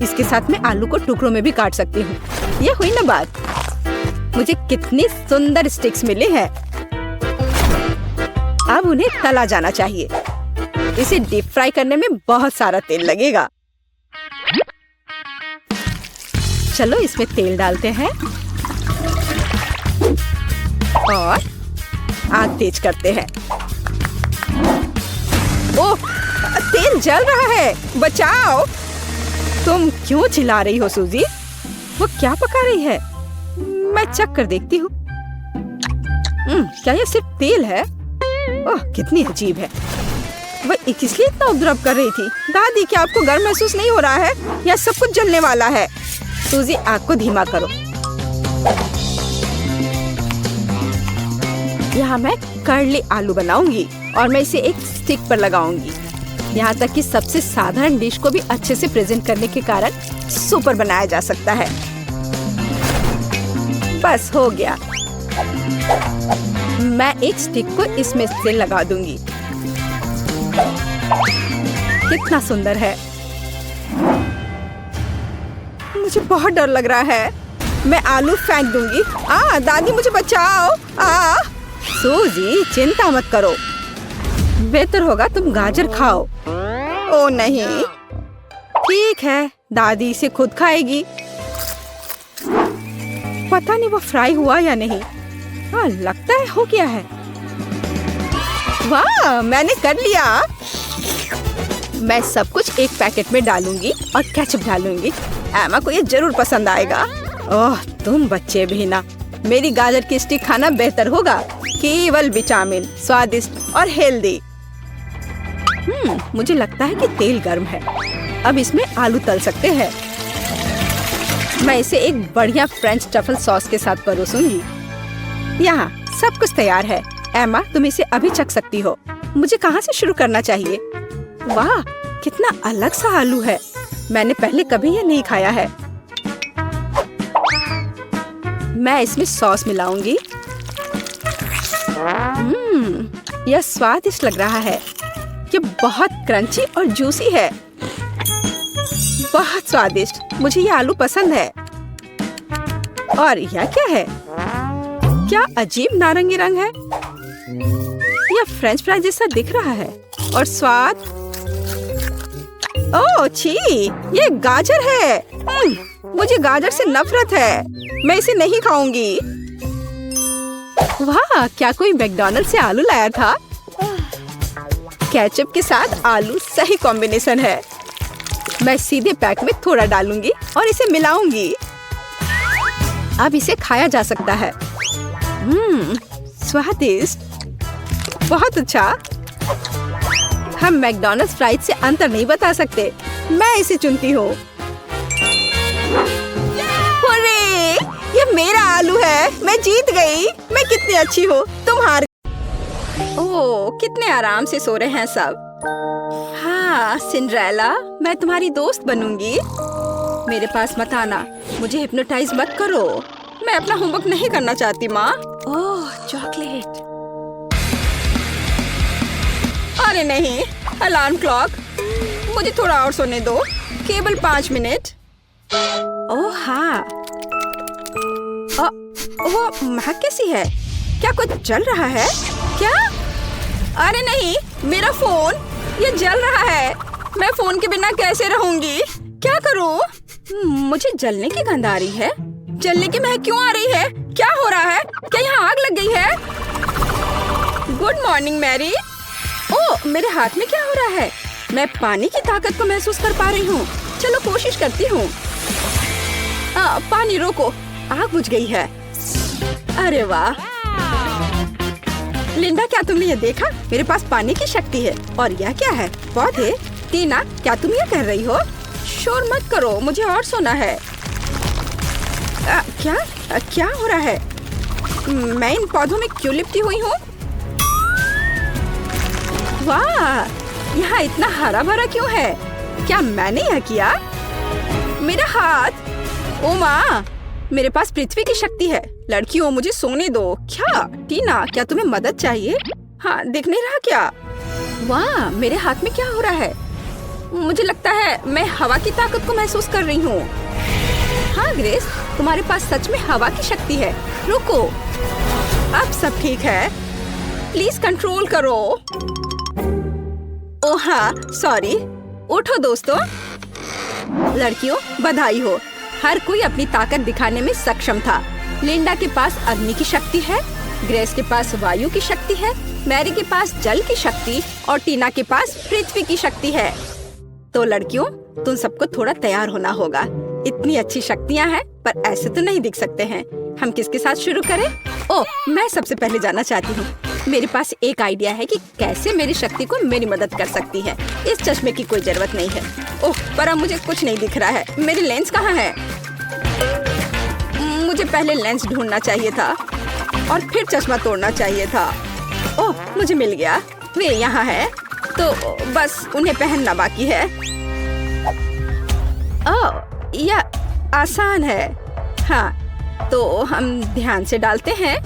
इसके साथ मैं आलू को टुकड़ों में भी काट सकती हूँ। ये हुई ना बात। मुझे कितनी सुंदर स्टिक्स मिली हैं। अब उन्हें तला जाना चाहिए। इसे डीप फ्राई करने में बहुत सारा तेल लगेगा। चलो इसमें तेल डालते हैं और आग तेज करते हैं। ओह, तेल जल रहा है। बचाओ। तुम क्यों चिल्ला रही हो सूजी? वो क्या पका रही है? मैं चख कर देखती हूँ। क्या ये सिर्फ तेल है? ओह, कितनी अजीब है। वह इसलिए इतना उपद्रव कर रही थी। दादी, क्या आपको गर्म महसूस नहीं हो रहा है? यह सब कुछ जलने वाला है। सूजी, आग को धीमा करो। यहाँ मैं कर्ली आलू बनाऊंगी और मैं इसे एक स्टिक पर लगाऊंगी। यहाँ तक कि सबसे साधारण डिश को भी अच्छे से प्रेजेंट करने के कारण सुपर बनाया जा सकता है। बस हो गया। मैं एक स्टिक को इसमें से लगा दूंगी। कितना सुंदर है। मुझे बहुत डर लग रहा है। मैं आलू फेंक दूंगी। दादी, मुझे बचाओ। सूजी, चिंता मत करो। बेहतर होगा तुम गाजर खाओ। ओ नहीं, ठीक है, दादी इसे खुद खाएगी। पता नहीं वो फ्राई हुआ या नहीं। लगता है हो गया है। वाह, मैंने कर लिया। मैं सब कुछ एक पैकेट में डालूंगी और केचप डालूंगी। एमा को ये जरूर पसंद आएगा। ओह, तुम बच्चे भी ना। मेरी गाजर की स्टिक खाना बेहतर होगा। केवल विटामिन, स्वादिष्ट और हेल्दी। मुझे लगता है कि तेल गर्म है। अब इसमें आलू तल सकते हैं। मैं इसे एक बढ़िया फ्रेंच ट्रफल सॉस के साथ परोसूंगी। यहाँ सब कुछ तैयार है। एम्मा, तुम इसे अभी चख सकती हो। मुझे कहाँ से शुरू करना चाहिए? वाह, कितना अलग सा आलू है। मैंने पहले कभी ये नहीं खाया है। मैं इसमें सॉस मिलाऊंगी। यह स्वादिष्ट लग रहा है। ये बहुत क्रंची और जूसी है। बहुत स्वादिष्ट। मुझे ये आलू पसंद है। और यह क्या है? क्या अजीब नारंगी रंग है। यह फ्रेंच फ्राई जैसा दिख रहा है। और स्वाद, ओह छी, ये गाजर है। मुझे गाजर से नफरत है। मैं इसे नहीं खाऊंगी। वाह, क्या कोई मैकडॉनल्ड से आलू लाया था? केचप के साथ आलू सही कॉम्बिनेशन है। मैं सीधे पैक में थोड़ा डालूंगी और इसे मिलाऊंगी। अब इसे खाया जा सकता है। स्वादिष्ट, बहुत अच्छा। हम मैकडॉनल्ड्स फ्राइज से अंतर नहीं बता सकते। मैं इसे चुनती हूँ। अरे, ये मेरा आलू है। मैं जीत गई। मैं कितनी अच्छी हूँ। तुम हार। ओह, कितने आराम से सो रहे हैं सब। हाँ सिंड्रेला, मैं तुम्हारी दोस्त बनूंगी। मेरे पास मत आना। मुझे हिप्नोटाइज मत करो। मैं अपना होमवर्क नहीं करना चाहती माँ। ओह, चॉकलेट। अरे नहीं, अलार्म क्लॉक। मुझे थोड़ा और सोने दो, केवल 5 मिनट। ओह हाँ, वो महक कैसी है? क्या कुछ जल रहा है क्या? अरे नहीं, मेरा फोन, ये जल रहा है। मैं फोन के बिना कैसे रहूंगी? क्या करूं? मुझे जलने की गंध आ रही है। जलने की महक क्यों आ रही है? क्या हो रहा है? क्या यहाँ आग लग गई है? Good morning Mary. ओह, मेरे हाथ में क्या हो रहा है? मैं पानी की ताकत को महसूस कर पा रही हूँ। चलो कोशिश करती हूँ। पानी रोको, आग बुझ गई है। अरे वाह लिंडा, क्या तुमने ये देखा? मेरे पास पानी की शक्ति है। और यह क्या है? पौधे? टीना, क्या तुम ये कह रही हो? शोर मत करो, मुझे और सोना है। क्या हो रहा है? मैं इन पौधों में क्यों लिपटी हुई हूँ? वाह, यहाँ इतना हरा भरा क्यों है? क्या मैंने यह किया? मेरा हाथ। ओ माँ, मेरे पास पृथ्वी की शक्ति है। लड़कियों, मुझे सोने दो। क्या टीना, क्या तुम्हें मदद चाहिए? हाँ, दिख नहीं रहा क्या? वाह, मेरे हाथ में क्या हो रहा है? मुझे लगता है मैं हवा की ताकत को महसूस कर रही हूँ। हाँ ग्रेस, तुम्हारे पास सच में हवा की शक्ति है। रुको, अब सब ठीक है। प्लीज कंट्रोल करो। ओह हाँ, सॉरी। उठो दोस्तों। लड़कियों, बधाई हो। हर कोई अपनी ताकत दिखाने में सक्षम था। लिंडा के पास अग्नि की शक्ति है, ग्रेस के पास वायु की शक्ति है, मैरी के पास जल की शक्ति और टीना के पास पृथ्वी की शक्ति है। तो लड़कियों, तुम सबको थोड़ा तैयार होना होगा। इतनी अच्छी शक्तियाँ हैं, पर ऐसे तो नहीं दिख सकते हैं। हम किसके साथ शुरू करें? ओह, मैं सबसे पहले जाना चाहती हूँ। मेरे पास एक आइडिया है कि कैसे मेरी शक्ति को मेरी मदद कर सकती है। इस चश्मे की कोई जरूरत नहीं है। ओह, पर अब मुझे कुछ नहीं दिख रहा है। मेरी लेंस कहाँ है? मुझे पहले लेंस ढूंढना चाहिए था और फिर चश्मा तोड़ना चाहिए था। ओह, मुझे मिल गया। वे यहाँ है, तो बस उन्हें पहनना बाकी है। ओह, यह आसान है। हाँ, तो हम ध्यान से डालते हैं।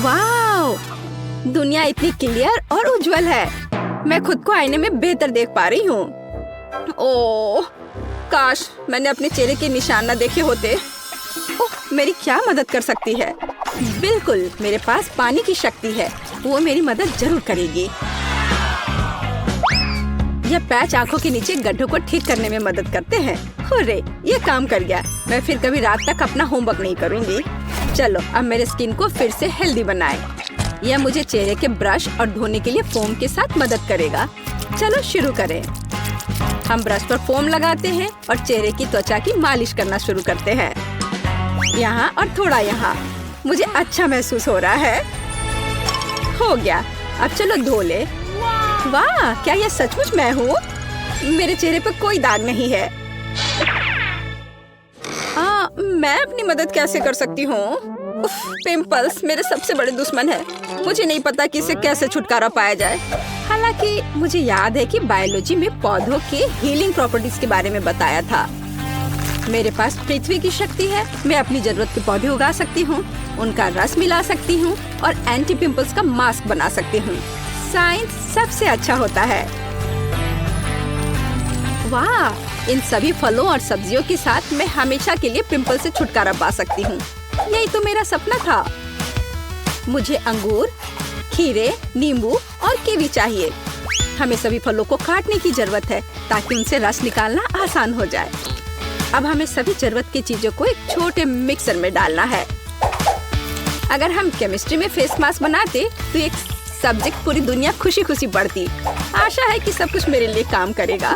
वाव, दुनिया इतनी क्लियर और उज्जवल है। मैं खुद को आईने में बेहतर देख पा रही हूँ। ओह, काश मैंने अपने चेहरे के निशान न देखे होते। ओह, मेरी क्या मदद कर सकती है? बिल्कुल, मेरे पास पानी की शक्ति है। वो मेरी मदद जरूर करेगी। यह पैच आंखों के नीचे गड्ढों को ठीक करने में मदद करते हैं। हुर्रे, ये काम कर गया। मैं फिर कभी रात तक अपना होमवर्क नहीं करूँगी। चलो, अब मेरे स्किन को फिर से हेल्दी बनाए। यह मुझे चेहरे के ब्रश और धोने के लिए फोम के साथ मदद करेगा। चलो शुरू करें। हम ब्रश पर फोम लगाते हैं और चेहरे की त्वचा की मालिश करना शुरू करते हैं। यहाँ और थोड़ा यहाँ। मुझे अच्छा महसूस हो रहा है। हो गया, अब चलो धो ले। वाह, क्या ये सचमुच मैं हूँ? मेरे चेहरे पर कोई दाग नहीं है। मैं अपनी मदद कैसे कर सकती हूँ? पिंपल्स मेरे सबसे बड़े दुश्मन है। मुझे नहीं पता कि इससे कैसे छुटकारा पाया जाए। हालांकि मुझे याद है कि बायोलॉजी में पौधों के हीलिंग प्रॉपर्टीज के बारे में बताया था। मेरे पास पृथ्वी की शक्ति है। मैं अपनी जरूरत के पौधे उगा सकती हूँ, उनका रस मिला सकती हूँ और एंटी पिंपल्स का मास्क बना सकती हूँ। साइंस सबसे अच्छा होता है। वाह, इन सभी फलों और सब्जियों के साथ मैं हमेशा के लिए पिंपल से छुटकारा पा सकती हूँ। यही तो मेरा सपना था। मुझे अंगूर, खीरे, नींबू और कीवी चाहिए। हमें सभी फलों को काटने की जरूरत है ताकि उनसे रस निकालना आसान हो जाए। अब हमें सभी जरूरत की चीजों को एक छोटे मिक्सर में डालना है। अगर हम केमिस्ट्री में फेस मास्क बनाते तो एक सब्जेक्ट पूरी दुनिया खुशी खुशी बढ़ती। आशा है कि सब कुछ मेरे लिए काम करेगा।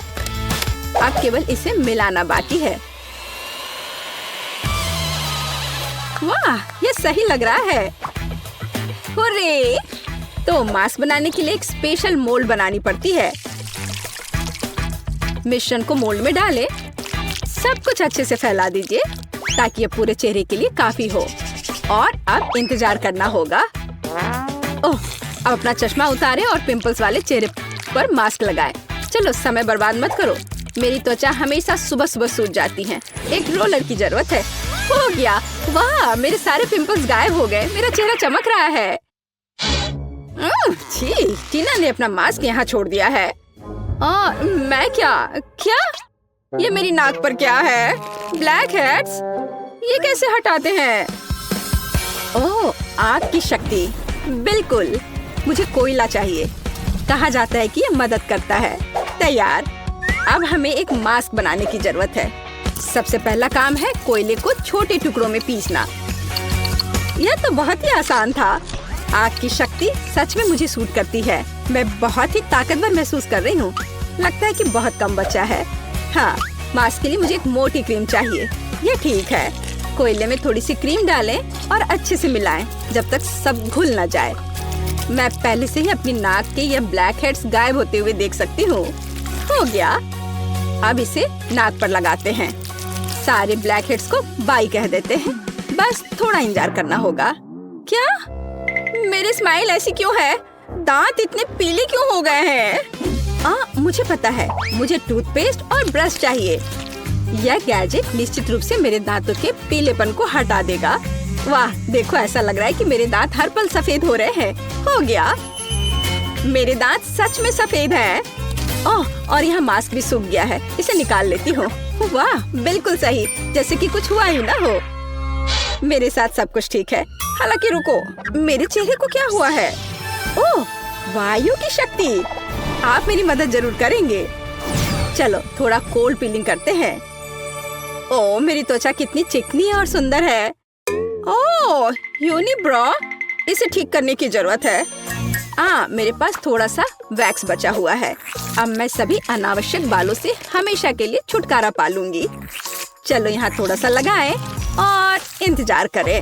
अब केवल इसे मिलाना बाकी है। वाह, ये सही लग रहा है। हुर्रे! तो मास्क बनाने के लिए एक स्पेशल मोल्ड बनानी पड़ती है। मिश्रण को मोल्ड में डालें। सब कुछ अच्छे से फैला दीजिए ताकि ये पूरे चेहरे के लिए काफी हो। और अब इंतजार करना होगा। ओह, अब अपना चश्मा उतारें और पिंपल्स वाले चेहरे पर मास्क लगाएं। चलो समय बर्बाद मत करो। मेरी त्वचा हमेशा सुबह सुबह सूज जाती है। एक रोलर की जरूरत है। हो गया। वाह, मेरे सारे पिंपल्स गायब हो गए। मेरा चेहरा चमक रहा है। छी, टीना ने अपना मास्क यहाँ छोड़ दिया है। मैं क्या? ये मेरी नाक पर क्या है? Black heads? ये कैसे हटाते हैं? ओह, आग की शक्ति। बिल्कुल, मुझे कोयला चाहिए। कहा जाता है कि ये मदद करता है। तैयार। अब हमें एक मास्क बनाने की जरूरत है। सबसे पहला काम है कोयले को छोटे टुकड़ों में पीसना। यह तो बहुत ही आसान था। आग की शक्ति सच में मुझे सूट करती है। मैं बहुत ही ताकतवर महसूस कर रही हूँ। लगता है कि बहुत कम बचा है। हाँ, मास्क के लिए मुझे एक मोटी क्रीम चाहिए। ये ठीक है। कोयले में थोड़ी सी क्रीम डालें और अच्छे से मिलाएं जब तक सब घुल न जाए। मैं पहले से ही अपनी नाक के ये ब्लैक हेड्स गायब होते हुए देख सकती हूँ। हो गया। अब इसे नाक पर लगाते हैं। सारे ब्लैक हेड्स को बाय कह देते हैं। बस थोड़ा इंतजार करना होगा। क्या? मेरी स्माइल ऐसी क्यों है? दांत इतने पीले क्यों हो गए हैं? मुझे पता है। मुझे टूथपेस्ट और ब्रश चाहिए। यह गैजेट निश्चित रूप से मेरे दांतों के पीलेपन को हटा देगा। वाह, देखो, ऐसा लग रहा है कि मेरे दांत हर पल सफेद हो रहे हैं। हो गया। मेरे दांत सच में सफेद हैं। ओह, और यहाँ मास्क भी सूख गया है। इसे निकाल लेती हूँ। वाह, बिल्कुल सही, जैसे कि कुछ हुआ ही ना हो। मेरे साथ सब कुछ ठीक है। हालांकि रुको, मेरे चेहरे को क्या हुआ है? ओह, वायु की शक्ति। आप मेरी मदद जरूर करेंगे। चलो थोड़ा कोल्ड पीलिंग करते हैं। ओह, मेरी त्वचा कितनी चिकनी और सुंदर है। ओह, यूनिब्रो, इसे ठीक करने की जरूरत है। मेरे पास थोड़ा सा वैक्स बचा हुआ है। अब मैं सभी अनावश्यक बालों से हमेशा के लिए छुटकारा पा लूंगी। चलो यहाँ थोड़ा सा लगाएं और इंतजार करें।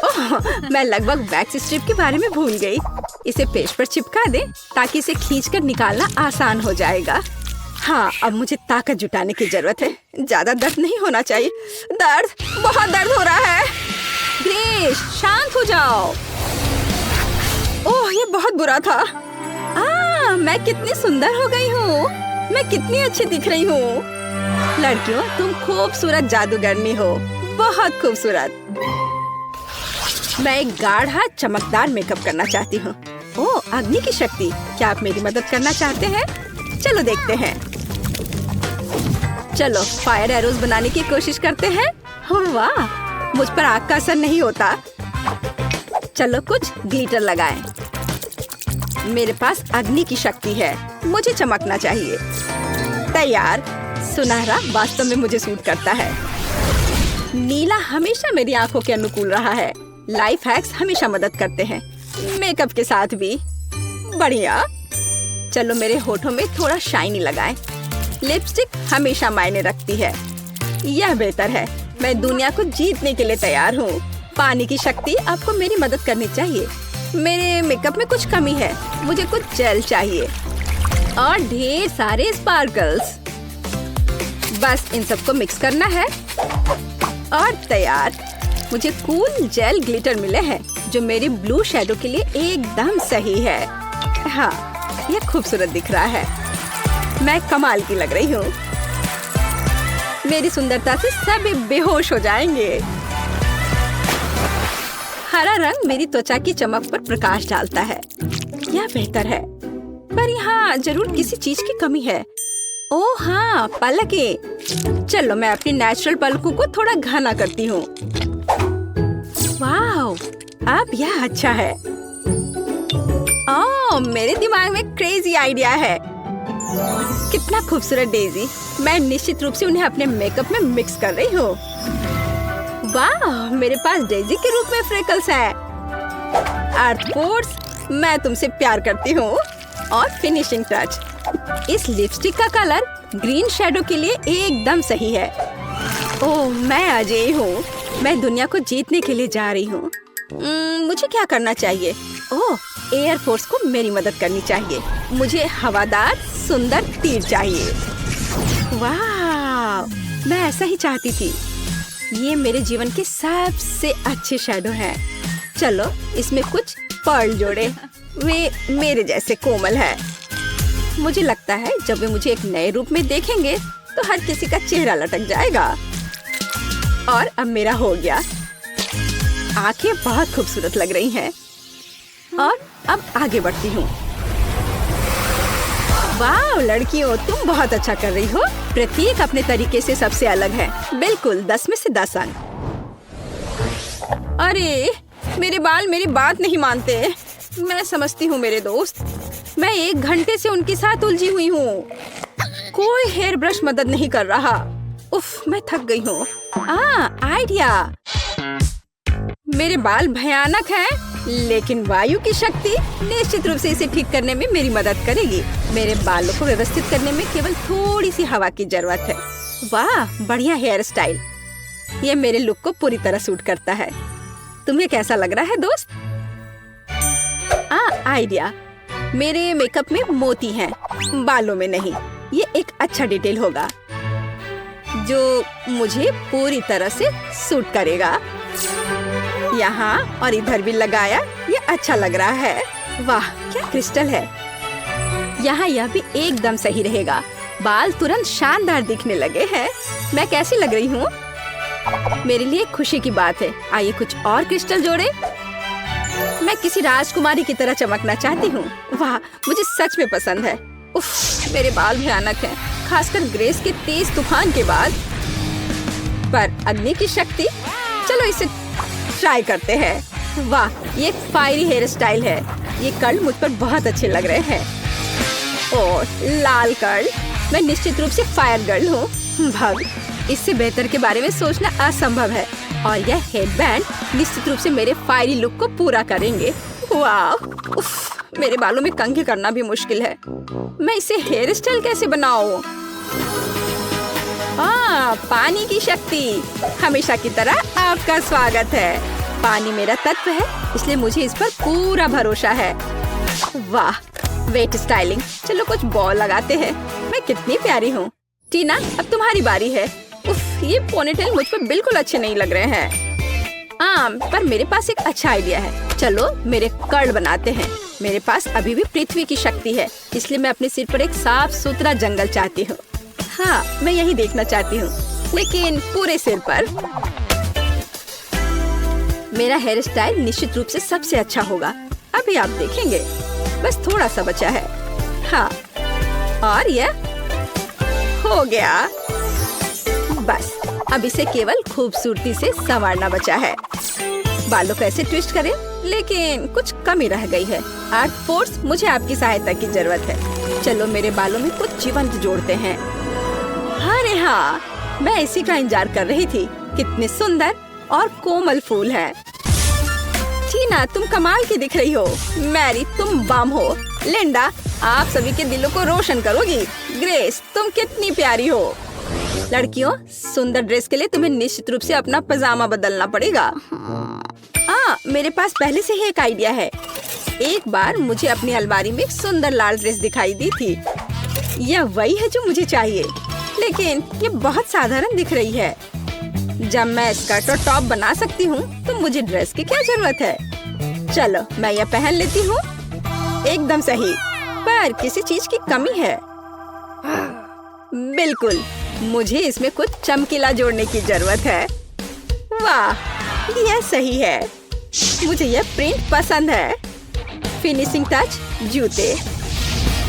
ओह, मैं लगभग वैक्स स्ट्रिप के बारे में भूल गई। इसे पेज पर चिपका दें ताकि इसे खींचकर निकालना आसान हो जाएगा। हाँ, अब मुझे ताकत जुटाने की जरूरत है। ज्यादा दर्द नहीं होना चाहिए। बहुत दर्द हो रहा है। ग्रेस, शांत हो जाओ। ओह, ये बहुत बुरा था। मैं कितनी सुंदर हो गई हूँ। मैं कितनी अच्छी दिख रही हूँ। लड़कियों, तुम खूबसूरत जादूगरनी हो। बहुत खूबसूरत। मैं एक गाढ़ा चमकदार मेकअप करना चाहती हूँ। ओह, अग्नि की शक्ति। क्या आप मेरी मदद करना चाहते हैं? चलो देखते हैं। चलो फायर एरोज बनाने की कोशिश करते हैं। वाह, मुझ पर आग का असर नहीं होता। चलो कुछ ग्लिटर लगाएं। मेरे पास अग्नि की शक्ति है। मुझे चमकना चाहिए। तैयार। सुनहरा वास्तव में मुझे सूट करता है। नीला हमेशा मेरी आंखों के अनुकूल रहा है। लाइफ हैक्स हमेशा मदद करते हैं, मेकअप के साथ भी। बढ़िया। चलो मेरे होठों में थोड़ा शाइनी लगाएं। लिपस्टिक हमेशा मायने रखती है। यह बेहतर है। मैं दुनिया को जीतने के लिए तैयार हूँ। पानी की शक्ति आपको मेरी मदद करनी चाहिए। मेरे मेकअप में कुछ कमी है। मुझे कुछ जेल चाहिए और ढेर सारे स्पार्कल्स। बस इन सबको मिक्स करना है और तैयार। मुझे कूल जेल ग्लिटर मिले हैं जो मेरी ब्लू शैडो के लिए एकदम सही है। हाँ, ये खूबसूरत दिख रहा है। मैं कमाल की लग रही हूँ। मेरी सुंदरता से सभी बेहोश हो जाएंगे। हरा रंग मेरी त्वचा की चमक पर प्रकाश डालता है। यह बेहतर है, पर यहाँ जरूर किसी चीज की कमी है। ओह हाँ, पलकें। चलो मैं अपनी नेचुरल पलकों को थोड़ा घना करती हूँ। वाह, अब यह अच्छा है। ओह, मेरे दिमाग में क्रेजी आइडिया है। कितना खूबसूरत डेजी। मैं निश्चित रूप से उन्हें अपने मेकअप में मिक्स कर रही हूँ। वाह, मेरे पास डेजी के रूप में फ्रेकल्स है। अर्थ फोर्स, मैं तुमसे प्यार करती हूँ। और फिनिशिंग टच, इस लिपस्टिक का कलर ग्रीन शैडो के लिए एकदम सही है। ओह, मैं अजय हूँ। मैं दुनिया को जीतने के लिए जा रही हूँ। मुझे क्या करना चाहिए? ओह, एयर फोर्स को मेरी मदद करनी चाहिए। मुझे हवादार सुंदर तीर चाहिए। वाह, मैं ऐसा ही चाहती थी। ये मेरे जीवन के सबसे अच्छे शैडो हैं। चलो इसमें कुछ पर्ल जोड़े। वे मेरे जैसे कोमल है। मुझे लगता है जब वे मुझे एक नए रूप में देखेंगे तो हर किसी का चेहरा लटक जाएगा। और अब मेरा हो गया। आंखें बहुत खूबसूरत लग रही हैं। और अब आगे बढ़ती हूँ। वाह लड़कियों, तुम बहुत अच्छा कर रही हो। प्रत्येक अपने तरीके से सबसे अलग है। बिल्कुल 10 में से 10 अंक। अरे मेरे बाल मेरी बात नहीं मानते। मैं समझती हूँ मेरे दोस्त, मैं 1 घंटे से उनके साथ उलझी हुई हूँ। कोई हेयर ब्रश मदद नहीं कर रहा। उफ, मैं थक गई हूँ। आइडिया। मेरे बाल भयानक हैं, लेकिन वायु की शक्ति निश्चित रूप से इसे ठीक करने में मेरी मदद करेगी। मेरे बालों को व्यवस्थित करने में केवल थोड़ी सी हवा की जरूरत है। वाह, बढ़िया हेयर स्टाइल। ये मेरे लुक को पूरी तरह सूट करता है। तुम्हें कैसा लग रहा है दोस्त? आइडिया। मेरे मेकअप में मोती हैं, बालों में नहीं। ये एक अच्छा डिटेल होगा जो मुझे पूरी तरह से सूट करेगा। यहाँ और इधर भी लगाया, ये अच्छा लग रहा है। वाह, क्या क्रिस्टल है। यहाँ यह भी एकदम सही रहेगा। बाल तुरंत शानदार दिखने लगे हैं। मैं कैसी लग रही हूँ? मेरे लिए खुशी की बात है। आइए कुछ और क्रिस्टल जोड़े। मैं किसी राजकुमारी की तरह चमकना चाहती हूँ। वाह, मुझे सच में पसंद है। उफ, मेरे बाल भयानक हैं, खासकर ग्रेस के तेज तूफान के बाद। पर अग्नि की शक्ति, चलो इसे ट्राई करते हैं। वाह, ये एक फायरी हेयर स्टाइल है। ये कर्ल मुझ पर बहुत अच्छे लग रहे हैं। और लाल कर्ल, मैं निश्चित रूप से फायर गर्ल हूँ। भग, इससे बेहतर के बारे में सोचना असंभव है। और यह हेडबैंड निश्चित रूप से मेरे फायरी लुक को पूरा करेंगे। वाह, उफ, मेरे बालों में कंघी करना भी मुश्किल है। मैं इसे हेयर स्टाइल कैसे बनाऊं? पानी की शक्ति, हमेशा की तरह आपका स्वागत है। पानी मेरा तत्व है, इसलिए मुझे इस पर पूरा भरोसा है। वाह, वेट स्टाइलिंग। चलो कुछ बॉल लगाते हैं। मैं कितनी प्यारी हूँ। टीना, अब तुम्हारी बारी है। उफ, ये पोनीटेल मुझ पर बिल्कुल अच्छे नहीं लग रहे हैं। पर मेरे पास एक अच्छा आइडिया है। चलो मेरे कर्ल बनाते हैं। मेरे पास अभी भी पृथ्वी की शक्ति है, इसलिए मैं अपने सिर पर एक साफ सुथरा जंगल चाहती हूँ। हाँ, मैं यही देखना चाहती हूँ, लेकिन पूरे सिर पर। मेरा हेयर स्टाइल निश्चित रूप से सबसे अच्छा होगा। अभी आप देखेंगे। बस थोड़ा सा बचा है। हाँ, और यह हो गया। बस अब इसे केवल खूबसूरती से संवारना बचा है। बालों को ऐसे ट्विस्ट करें, लेकिन कुछ कमी रह गई है। अर्थ फोर्स, मुझे आपकी सहायता की जरूरत है। चलो मेरे बालों में कुछ जीवंत जोड़ते हैं। अरे हाँ, मैं इसी का इंतजार कर रही थी। कितने सुंदर और कोमल फूल हैं। टीना, तुम कमाल की दिख रही हो। मैरी, तुम बम हो। लिंडा, आप सभी के दिलों को रोशन करोगी। ग्रेस, तुम कितनी प्यारी हो। लड़कियों, सुंदर ड्रेस के लिए तुम्हें निश्चित रूप से अपना पजामा बदलना पड़ेगा। मेरे पास पहले से ही एक आइडिया है। एक बार मुझे अपनी अलमारी में एक सुंदर लाल ड्रेस दिखाई दी थी। यह वही है जो मुझे चाहिए, लेकिन ये बहुत साधारण दिख रही है। जब मैं स्कर्ट और टॉप बना सकती हूँ तो मुझे ड्रेस की क्या जरूरत है। चलो मैं यह पहन लेती हूँ। एकदम सही, पर किसी चीज की कमी है। बिल्कुल, मुझे इसमें कुछ चमकीला जोड़ने की जरूरत है। वाह, यह सही है। मुझे यह प्रिंट पसंद है। फिनिशिंग टच, जूते,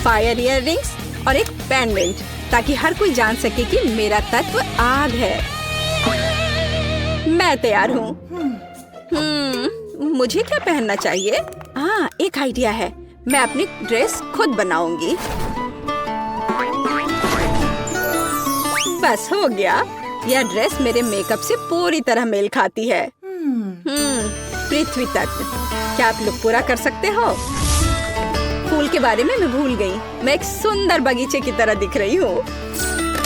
फायर इयररिंग्स और एक पेंडेंट, ताकि हर कोई जान सके कि मेरा तत्व आग है। मैं तैयार हूँ। मुझे क्या पहनना चाहिए? हाँ, एक आइडिया है। मैं अपनी ड्रेस खुद बनाऊंगी। बस हो गया। यह ड्रेस मेरे मेकअप से पूरी तरह मेल खाती है। पृथ्वी तत्व, क्या आप लोग पूरा कर सकते हो? फूल के बारे में मैं भूल गई। मैं एक सुंदर बगीचे की तरह दिख रही हूँ।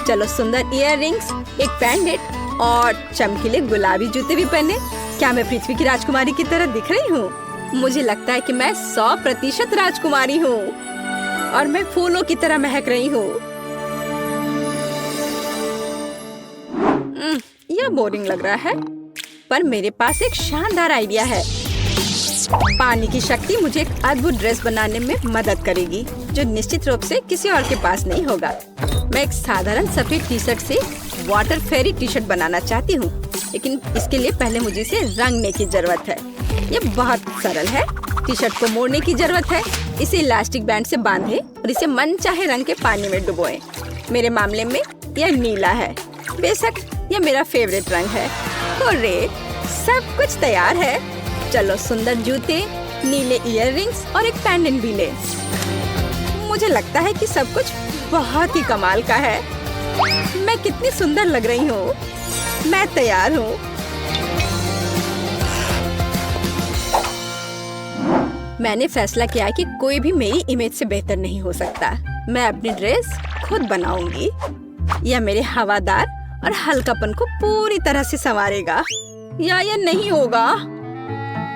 चलो सुंदर इयररिंग्स, एक पेंडेंट और चमकीले गुलाबी जूते भी पहने। क्या मैं पृथ्वी की राजकुमारी की तरह दिख रही हूँ? मुझे लगता है कि मैं 100% राजकुमारी हूँ और मैं फूलों की तरह महक रही हूँ। यह बोरिंग लग रहा है, पर मेरे पास एक शानदार आइडिया है। पानी की शक्ति मुझे एक अद्भुत ड्रेस बनाने में मदद करेगी, जो निश्चित रूप से किसी और के पास नहीं होगा। मैं एक साधारण सफेद टी शर्ट से वाटर फेरी टी शर्ट बनाना चाहती हूँ, लेकिन इसके लिए पहले मुझे इसे रंगने की जरूरत है। ये बहुत सरल है। टी शर्ट को मोड़ने की जरूरत है, इसे इलास्टिक बैंड से बांधे और इसे मनचाहे रंग के पानी में डुबोएं। मेरे मामले में यह नीला है। बेशक यह मेरा फेवरेट रंग है। हुर्रे, सब कुछ तैयार है। चलो सुंदर जूते, नीले इयररिंग्स और एक पेंडेंट भी ले। मुझे लगता है कि सब कुछ बहुत ही कमाल का है। मैं कितनी सुंदर लग रही हूँ। मैं तैयार हूँ। मैंने फैसला किया कि कोई भी मेरी इमेज से बेहतर नहीं हो सकता। मैं अपनी ड्रेस खुद बनाऊंगी। यह मेरे हवादार और हल्कापन को पूरी तरह से संवारेगा। या यह नहीं होगा?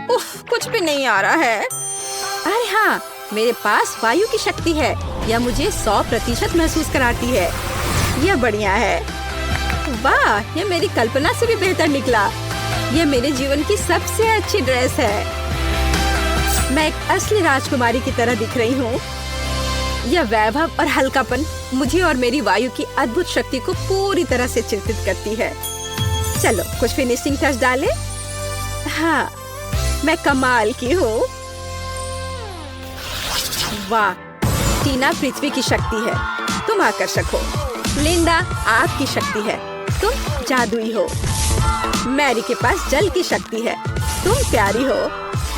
उफ, कुछ भी नहीं आ रहा है। अरे हाँ, मेरे पास वायु की शक्ति है। यह मुझे 100% महसूस कराती है। यह बढ़िया है। वाह, यह मेरी कल्पना से भी बेहतर निकला। यह मेरे जीवन की सबसे अच्छी ड्रेस है। मैं एक असली राजकुमारी की तरह दिख रही हूँ। यह वैभव और हल्कापन मुझे और मेरी वायु की अद्भुत शक्ति को पूरी तरह से चिंतित करती है। चलो कुछ फिनिशिंग टच डालें। हाँ, मैं कमाल की हूँ। वाह, टीना पृथ्वी की शक्ति है, तुम आकर्षक हो। लिंडा आग की शक्ति है, तुम जादुई हो। मैरी के पास जल की शक्ति है, तुम प्यारी हो।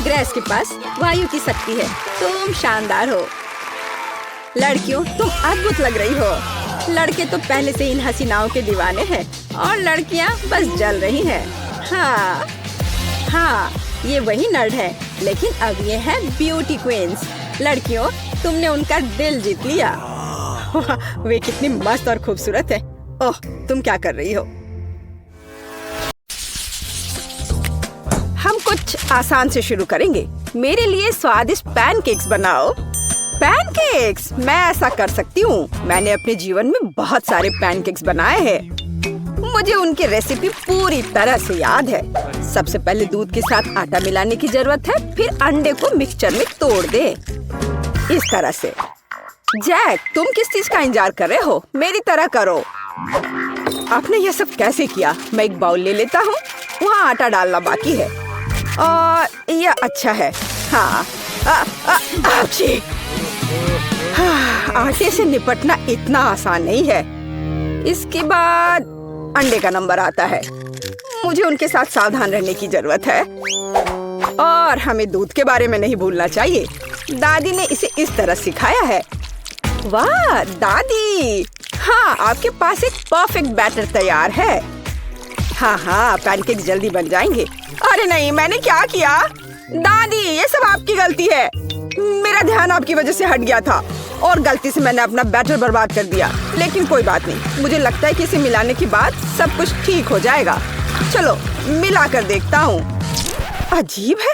ग्रेस के पास वायु की शक्ति है, तुम शानदार हो। लड़कियों, तुम अद्भुत लग रही हो। लड़के तो पहले से इन हसीनाओं के दीवाने हैं और लड़कियां बस जल रही हैं। हाँ, ये वही नर्ड है, लेकिन अब ये है ब्यूटी क्वींस। लड़कियों, तुमने उनका दिल जीत लिया। वे कितनी मस्त और खूबसूरत है। ओह, तुम क्या कर रही हो? हम कुछ आसान से शुरू करेंगे। मेरे लिए स्वादिष्ट पैनकेक्स बनाओ। पैनकेक्स? मैं ऐसा कर सकती हूँ। मैंने अपने जीवन में बहुत सारे पैनकेक्स बनाए हैं। मुझे उनकी रेसिपी पूरी तरह से याद है। सबसे पहले दूध के साथ आटा मिलाने की जरूरत है, फिर अंडे को मिक्सचर में तोड़ दे, इस तरह से। जैक, तुम किस चीज का इंतजार कर रहे हो? मेरी तरह करो। आपने यह सब कैसे किया? मैं एक बाउल ले लेता हूँ, वहाँ आटा डालना बाकी है और यह अच्छा है। हाँ, आटे से निपटना इतना आसान नहीं है। इसके बाद अंडे का नंबर आता है। मुझे उनके साथ सावधान रहने की जरूरत है और हमें दूध के बारे में नहीं भूलना चाहिए। दादी ने इसे इस तरह सिखाया है। वाह दादी, हाँ, आपके पास एक परफेक्ट बैटर तैयार है। हाँ, पैनकेक जल्दी बन जाएंगे। अरे नहीं, मैंने क्या किया? दादी, ये सब आपकी गलती है। मेरा ध्यान आपकी वजह से हट गया था और गलती से मैंने अपना बैटर बर्बाद कर दिया। लेकिन कोई बात नहीं, मुझे लगता है कि इसे मिलाने के बाद सब कुछ ठीक हो जाएगा। चलो मिला कर देखता हूँ। अजीब है,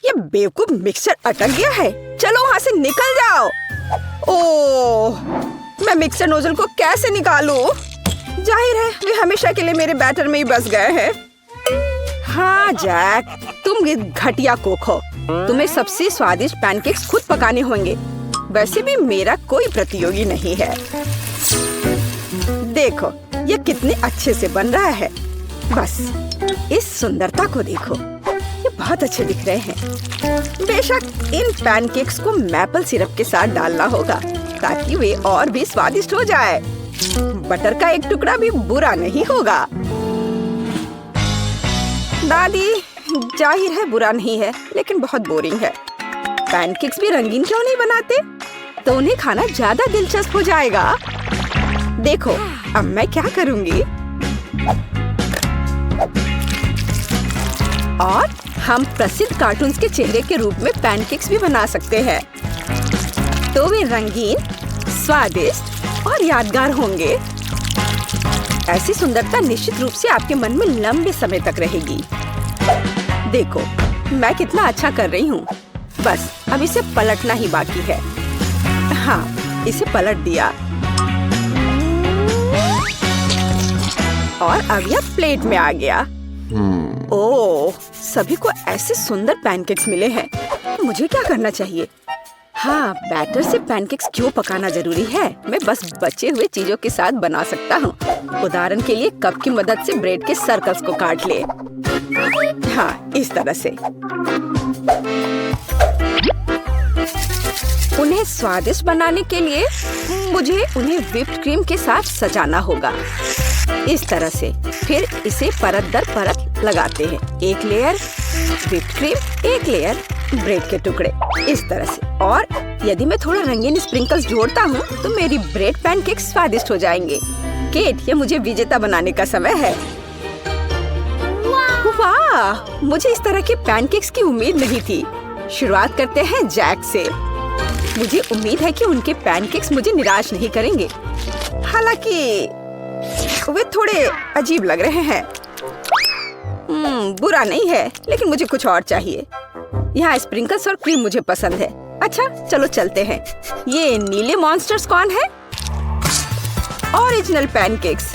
ये बेवकूफ मिक्सचर अटक गया है। चलो वहाँ से निकल जाओ। ओह, मैं मिक्सचर नोजल को कैसे निकालूं? जाहिर है वे हमेशा के लिए मेरे बैटर में ही बस गए हैं। हाँ जैक, तुम घटिया कुक हो। तुम्हें सबसे स्वादिष्ट पैनकेक्स खुद पकाने होंगे। वैसे भी मेरा कोई प्रतियोगी नहीं है। देखो ये कितने अच्छे से बन रहा है। बस इस सुंदरता को देखो, ये बहुत अच्छे दिख रहे हैं। बेशक इन पैनकेक्स को मैपल सिरप के साथ डालना होगा ताकि वे और भी स्वादिष्ट हो जाए। बटर का एक टुकड़ा भी बुरा नहीं होगा। दादी, जाहिर है बुरा नहीं है, लेकिन बहुत बोरिंग है। पैनकेक्स भी रंगीन क्यों नहीं बनाते? तो उन्हें खाना ज्यादा दिलचस्प हो जाएगा। देखो अब मैं क्या करूंगी। और हम प्रसिद्ध कार्टून्स के चेहरे के रूप में पैनकेक्स भी बना सकते हैं। तो वे रंगीन, स्वादिष्ट और यादगार होंगे। ऐसी सुंदरता निश्चित रूप से आपके मन में लंबे समय तक रहेगी। देखो मैं कितना अच्छा कर रही हूँ। बस अब इसे पलटना ही बाकी है। हाँ, इसे पलट दिया और अब यह प्लेट में आ गया। ओह, सभी को ऐसे सुंदर पैनकेक्स मिले हैं। मुझे क्या करना चाहिए? हाँ, बैटर से पैनकेक्स क्यों पकाना जरूरी है? मैं बस बचे हुए चीजों के साथ बना सकता हूँ। उदाहरण के लिए कप की मदद से ब्रेड के सर्कल्स को काट ले। हाँ, इस तरह से। उन्हें स्वादिष्ट बनाने के लिए मुझे उन्हें व्हिप्ड क्रीम के साथ सजाना होगा। इस तरह से। फिर इसे परत दर परत लगाते हैं। एक लेयर व्हिप्ड क्रीम, एक लेयर ब्रेड के टुकड़े, इस तरह से। और यदि मैं थोड़ा रंगीन स्प्रिंकल्स जोड़ता हूँ तो मेरी ब्रेड पैनकेक स्वादिष्ट हो जाएंगे। केट, ये मुझे विजेता बनाने का समय है। वाह, मुझे इस तरह के पैनकेक्स की उम्मीद नहीं थी। शुरुआत करते हैं जैक से। मुझे उम्मीद है कि उनके पैनकेक्स मुझे निराश नहीं करेंगे। हालांकि वे थोड़े अजीब लग रहे हैं। बुरा नहीं है, लेकिन मुझे कुछ और चाहिए। यहाँ स्प्रिंकल्स और क्रीम मुझे पसंद है। अच्छा, चलो चलते हैं। ये नीले मॉन्स्टर्स कौन है? Original pancakes.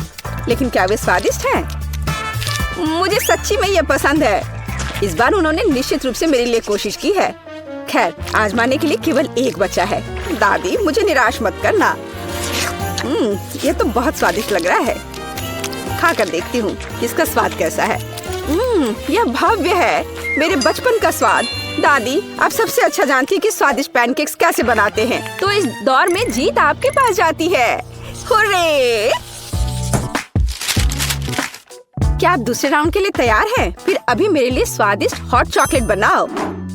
लेकिन क्या वे स्वादिष्ट हैं? मुझे सच्ची में ये पसंद है। इस बार उन्होंने निश्चित रूप से मेरे लिए कोशिश की है। खैर, आजमाने के लिए केवल एक बचा है। दादी, मुझे निराश मत करना। ये तो बहुत स्वादिष्ट लग रहा है। खा कर देखती हूँ इसका स्वाद कैसा है। यह भव्य है, मेरे बचपन का स्वाद। दादी, आप सबसे अच्छा जानती हैं कि स्वादिष्ट पैनकेक्स कैसे बनाते हैं। तो इस दौर में जीत आपके पास जाती है। हुर्रे! क्या आप दूसरे राउंड के लिए तैयार हैं? फिर अभी मेरे लिए स्वादिष्ट हॉट चॉकलेट बनाओ।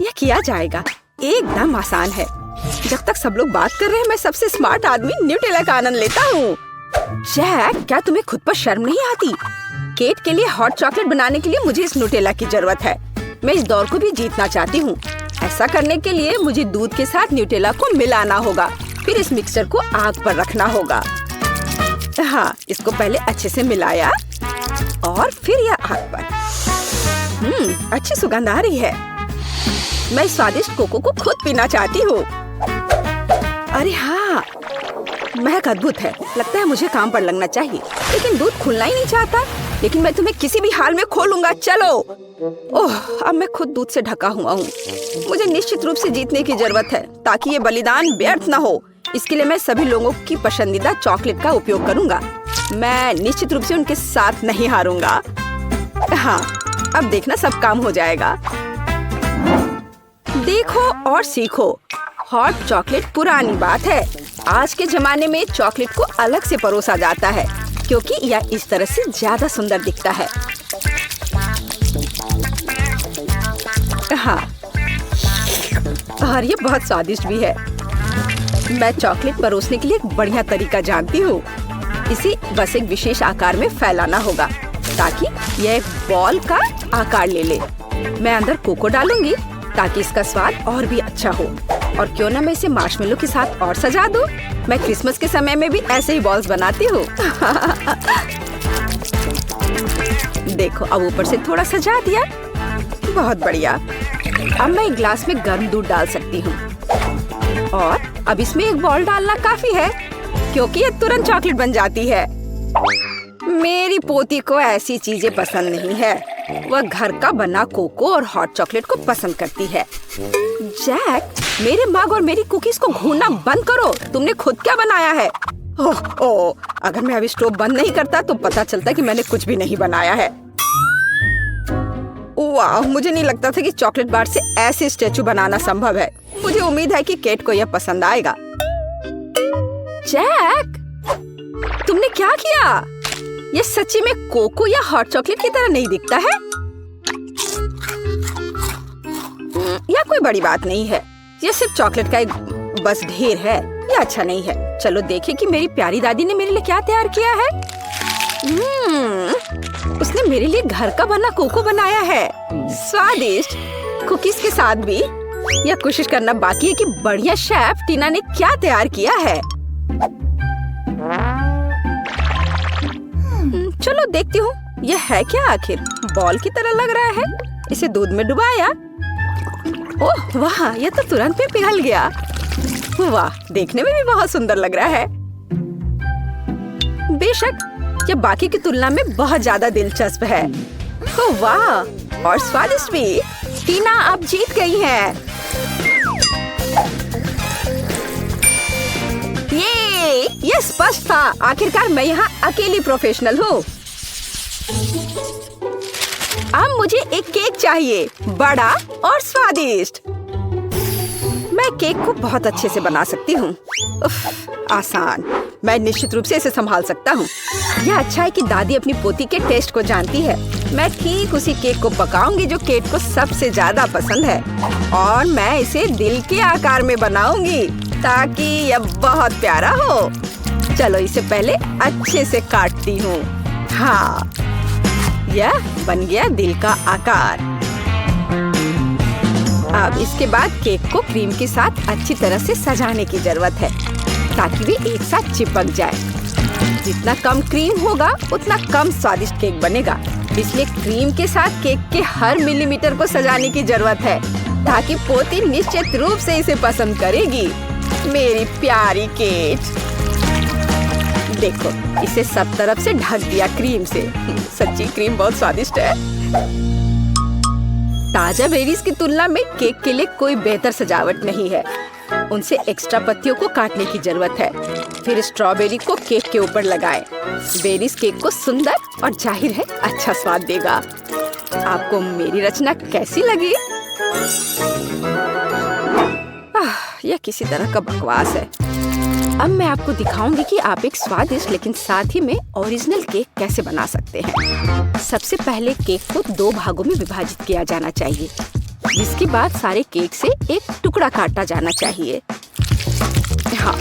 यह किया जाएगा, एकदम आसान है। जब तक सब लोग बात कर रहे हैं, मैं सबसे स्मार्ट आदमी न्यूटेला का आनंद लेता हूँ। जैक, क्या तुम्हें खुद पर शर्म नहीं आती? केट के लिए हॉट चॉकलेट बनाने के लिए मुझे इस न्यूटेला की जरूरत है। मैं इस दौर को भी जीतना चाहती हूँ। ऐसा करने के लिए मुझे दूध के साथ न्यूटेला को मिलाना होगा। फिर इस मिक्सचर को आग पर रखना होगा। हाँ, इसको पहले अच्छे से मिलाया और फिर यह आग पर। अच्छी सुगंध आ रही है। मैं इस स्वादिष्ट कोको को खुद पीना चाहती हूँ। अरे हाँ, महक अद्भुत है। लगता है मुझे काम पर लगना चाहिए, लेकिन दूध खुलना ही नहीं चाहता। लेकिन मैं तुम्हें किसी भी हाल में खोलूंगा। चलो। ओह, अब मैं खुद दूध से ढका हुआ हूँ। मुझे निश्चित रूप से जीतने की जरूरत है ताकि ये बलिदान व्यर्थ न हो। इसके लिए मैं सभी लोगों की पसंदीदा चॉकलेट का उपयोग करूंगा। मैं निश्चित रूप से उनके साथ नहीं हारूंगा। हाँ, अब देखना सब काम हो जाएगा। देखो और सीखो। हॉट चॉकलेट पुरानी बात है। आज के जमाने में चॉकलेट को अलग से परोसा जाता है क्योंकि यह इस तरह से ज्यादा सुंदर दिखता है। हाँ, और ये बहुत स्वादिष्ट भी है। मैं चॉकलेट परोसने के लिए एक बढ़िया तरीका जानती हूँ। इसे बस एक विशेष आकार में फैलाना होगा ताकि यह एक बॉल का आकार ले ले। मैं अंदर कोको डालूंगी ताकि इसका स्वाद और भी अच्छा हो। और क्यों ना मैं इसे मार्शमेलो के साथ और सजा दूं? मैं क्रिसमस के समय में भी ऐसे ही बॉल्स बनाती हूँ। देखो, अब ऊपर से थोड़ा सजा दिया। बहुत बढ़िया। अब मैं एक ग्लास में गर्म दूध डाल सकती हूँ और अब इसमें एक बॉल डालना काफी है क्योंकि ये तुरंत चॉकलेट बन जाती है। मेरी पोती को ऐसी चीजें पसंद नहीं है। वह घर का बना कोको और हॉट चॉकलेट को पसंद करती है। जैक, मेरे मग और मेरी कुकीज को घूरना बंद करो। तुमने खुद क्या बनाया है? ओह ओह, अगर मैं अभी स्टोव बंद नहीं करता तो पता चलता कि मैंने कुछ भी नहीं बनाया है। वाह, मुझे नहीं लगता था कि चॉकलेट बार से ऐसे स्टैचू बनाना संभव है। मुझे उम्मीद है कि केट को यह पसंद आएगा। जैक, तुमने क्या किया? ये सच्ची में कोको या हॉट चॉकलेट की तरह नहीं दिखता है। यह कोई बड़ी बात नहीं है। यह सिर्फ चॉकलेट का एक बस ढेर है। यह अच्छा नहीं है। चलो देखें कि मेरी प्यारी दादी ने मेरे लिए क्या तैयार किया है। उसने मेरे लिए घर का बना कोको बनाया है। स्वादिष्ट कुकीज के साथ भी। यह कोशिश करना बाकी है कि बढ़िया शेफ टीना ने क्या तैयार किया है। चलो देखती हूँ यह है क्या आखिर। बॉल की तरह लग रहा है। इसे दूध में डुबाया। ओह वाह, यह तो तुरंत में पिघल गया। वाह, देखने में भी बहुत सुंदर लग रहा है। बेशक यह बाकी की तुलना में बहुत ज्यादा दिलचस्प है। ओह वाह, और स्वादिष्ट भी। टीना आप जीत गई हैं। ये स्पष्ट था। आखिरकार मैं यहाँ अकेली प्रोफेशनल हूँ। अब मुझे एक केक चाहिए, बड़ा और स्वादिष्ट। मैं केक को बहुत अच्छे से बना सकती हूँ। आसान। मैं निश्चित रूप से इसे संभाल सकता हूँ। यह अच्छा है कि दादी अपनी पोती के टेस्ट को जानती है। मैं ठीक उसी केक को पकाऊंगी जो केट को सबसे ज्यादा पसंद है और मैं इसे दिल के आकार में बनाऊंगी ताकि यह बहुत प्यारा हो। चलो इसे पहले अच्छे से काटती हूँ। हाँ, यह बन गया दिल का आकार। अब इसके बाद केक को क्रीम के साथ अच्छी तरह से सजाने की जरूरत है ताकि वे एक साथ चिपक जाए। जितना कम क्रीम होगा उतना कम स्वादिष्ट केक बनेगा। इसलिए क्रीम के साथ केक के हर मिलीमीटर को सजाने की जरूरत है ताकि पोती निश्चित रूप से इसे पसंद करेगी। मेरी प्यारी केट, देखो इसे सब तरफ से ढक दिया क्रीम से। सच्ची क्रीम बहुत स्वादिष्ट है। ताजा बेरीज की तुलना में केक के लिए कोई बेहतर सजावट नहीं है। उनसे एक्स्ट्रा पत्तियों को काटने की जरूरत है। फिर स्ट्रॉबेरी को केक के ऊपर लगाएं। बेरीज केक को सुंदर और जाहिर है अच्छा स्वाद देगा। आपको मेरी रचना कैसी लगी? यह किसी तरह का बकवास है। अब मैं आपको दिखाऊंगी कि आप एक स्वादिष्ट लेकिन साथ ही में ओरिजिनल केक कैसे बना सकते हैं। सबसे पहले केक को 2 भागों में विभाजित किया जाना चाहिए, जिसके बाद सारे केक से एक टुकड़ा काटा जाना चाहिए। हाँ,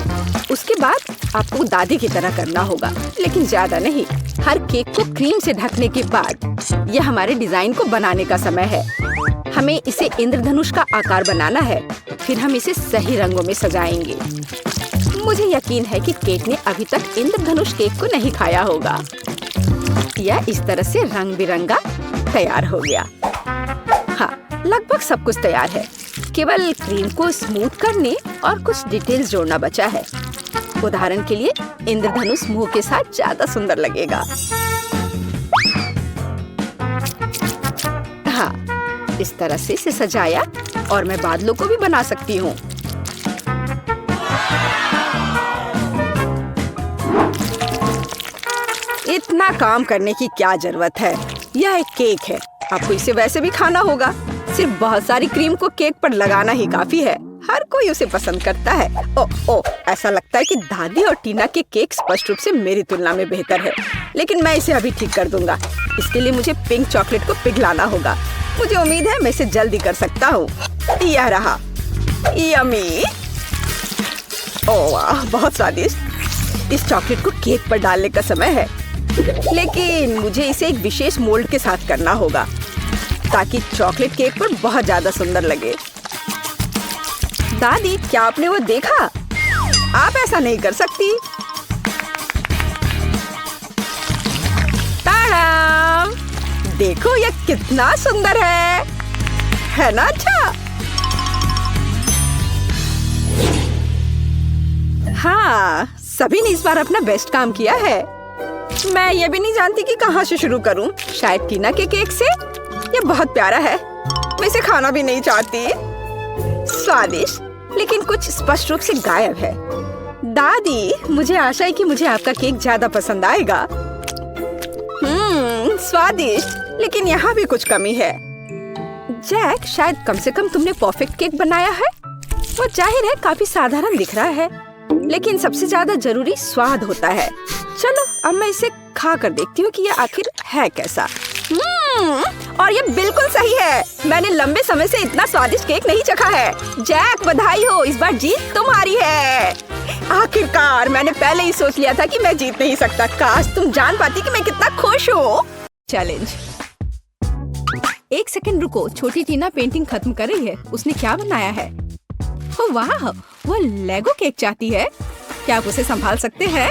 उसके बाद आपको दादी की तरह करना होगा, लेकिन ज्यादा नहीं। हर केक को क्रीम से ढकने के बाद यह हमारे डिजाइन को बनाने का समय है। हमें इसे इंद्रधनुष का आकार बनाना है। फिर हम इसे सही रंगों में सजाएंगे। मुझे यकीन है कि केट ने अभी तक इंद्रधनुष केक को नहीं खाया होगा। यह इस तरह से रंग बिरंगा तैयार हो गया। हाँ, लगभग सब कुछ तैयार है। केवल क्रीम को स्मूथ करने और कुछ डिटेल्स जोड़ना बचा है। उदाहरण के लिए इंद्रधनुष मुंह के साथ ज्यादा सुंदर लगेगा। हाँ, इस तरह से इसे सजाया और मैं बादलों को भी बना सकती हूँ। इतना काम करने की क्या जरूरत है? यह एक केक है, आपको इसे वैसे भी खाना होगा। सिर्फ बहुत सारी क्रीम को केक पर लगाना ही काफी है। हर कोई उसे पसंद करता है। ओ, ऐसा लगता है कि दादी और टीना के केक स्पष्ट रूप से मेरी तुलना में बेहतर है, लेकिन मैं इसे अभी ठीक कर दूंगा। इसके लिए मुझे पिंक चॉकलेट को पिघलाना होगा। मुझे उम्मीद है मैं इसे जल्दी कर सकता हूँ। यह रहा, यम्मी। ओह वाह, बहुत स्वादिष्ट। इस चॉकलेट को केक पर डालने का समय है, लेकिन मुझे इसे एक विशेष मोल्ड के साथ करना होगा ताकि चॉकलेट केक पर बहुत ज्यादा सुंदर लगे। दादी, क्या आपने वो देखा? आप ऐसा नहीं कर सकती। ताड़ाम! देखो यह कितना सुंदर है। है ना? अच्छा हाँ, सभी ने इस बार अपना बेस्ट काम किया है। मैं ये भी नहीं जानती कि कहाँ से शुरू करूँ। शायद टीना के केक से। ये बहुत प्यारा है, मैं इसे खाना भी नहीं चाहती। स्वादिष्ट लेकिन कुछ स्पष्ट रूप से गायब है। दादी, मुझे आशा है कि मुझे आपका केक ज्यादा पसंद आएगा। स्वादिष्ट, लेकिन यहाँ भी कुछ कमी है। जैक, शायद कम से कम तुमने परफेक्ट केक बनाया है। वो जाहिर है काफी साधारण दिख रहा है, लेकिन सबसे ज्यादा जरूरी स्वाद होता है। चलो अब मैं इसे खा कर देखती हूँ कि ये आखिर है कैसा। और ये बिल्कुल सही है। मैंने लंबे समय से इतना स्वादिष्ट केक नहीं चखा है। जैक, बधाई हो, इस बार जीत तुम्हारी है। आखिरकार, मैंने पहले ही सोच लिया था कि मैं जीत नहीं सकता। काश तुम जान पाती कि मैं कितना खुश हूँ। चैलेंज। एक सेकंड रुको, छोटी टीना पेंटिंग खत्म कर रही है। उसने क्या बनाया है? ओह वाह, वो लेगो केक चाहती है। क्या आप उसे संभाल सकते हैं?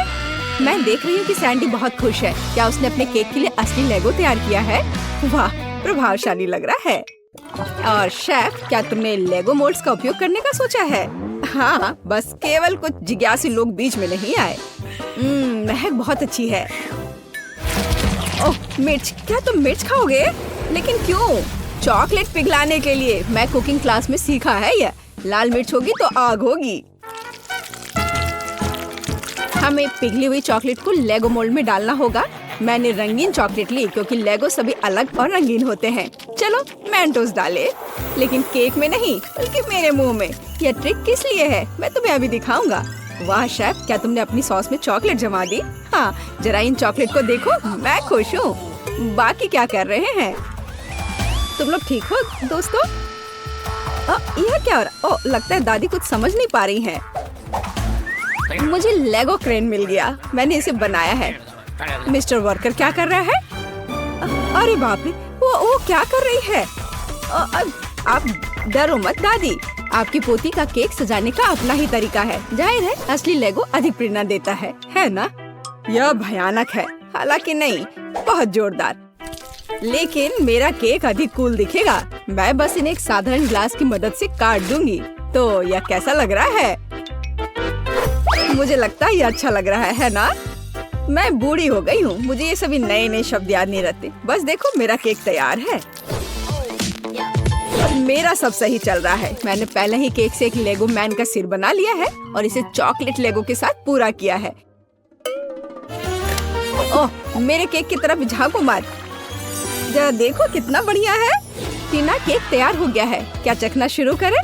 मैं देख रही हूँ कि सैंडी बहुत खुश है। क्या उसने अपने केक के लिए असली लेगो तैयार किया है? वाह, प्रभावशाली लग रहा है। और शेफ, क्या तुमने लेगो मोल्ड्स का उपयोग करने का सोचा है? हाँ, बस केवल कुछ जिज्ञासु लोग बीच में नहीं आए। महक बहुत अच्छी है। ओह मिर्च, क्या तुम मिर्च खाओगे? लेकिन क्यों? चॉकलेट पिघलाने के लिए। मैं कुकिंग क्लास में सीखा है ये। लाल मिर्च होगी तो आग होगी। हमें पिघली हुई चॉकलेट को लेगो मोल्ड में डालना होगा। मैंने रंगीन चॉकलेट ली क्योंकि लेगो सभी अलग और रंगीन होते हैं। चलो मेंटोस डाले, लेकिन केक में नहीं बल्कि मेरे मुंह में। यह ट्रिक किस लिए है मैं तुम्हें अभी दिखाऊंगा। वाह शेफ, क्या तुमने अपनी सॉस में चॉकलेट जमा दी? हाँ, जरा इन चॉकलेट को देखो, मैं खुश हूँ। बाकी क्या कर रहे हैं तुम लोग? ठीक हो दोस्तों? यह क्या हो रहा? ओह, लगता है दादी कुछ समझ नहीं पा रही हैं। मुझे लेगो क्रेन मिल गया। मैंने इसे बनाया है। मिस्टर वर्कर क्या कर रहा है? अरे बाप रे, वो क्या कर रही है? आप डरो मत दादी, आपकी पोती का केक सजाने का अपना ही तरीका है। जाहिर है असली लेगो अधिक प्रेरणा देता है ना? यह भयानक है, हालांकि नहीं, बहुत जोरदार। लेकिन मेरा केक अधिक कूल दिखेगा। मैं बस इन्हें एक साधारण ग्लास की मदद से काट दूंगी। तो यह कैसा लग रहा है? मुझे लगता है ये अच्छा लग रहा है ना? मैं बूढ़ी हो गई हूँ, मुझे ये सभी नए नए शब्द याद नहीं रहते। बस देखो, मेरा केक तैयार है। और मेरा सब सही चल रहा है। मैंने पहले ही केक से एक लेगो मैन का सिर बना लिया है और इसे चॉकलेट लेगो के साथ पूरा किया है। ओह, मेरे केक की तरफ झांको मत। जरा देखो कितना बढ़िया है। टीना, केक तैयार हो गया है। क्या चखना शुरू करें?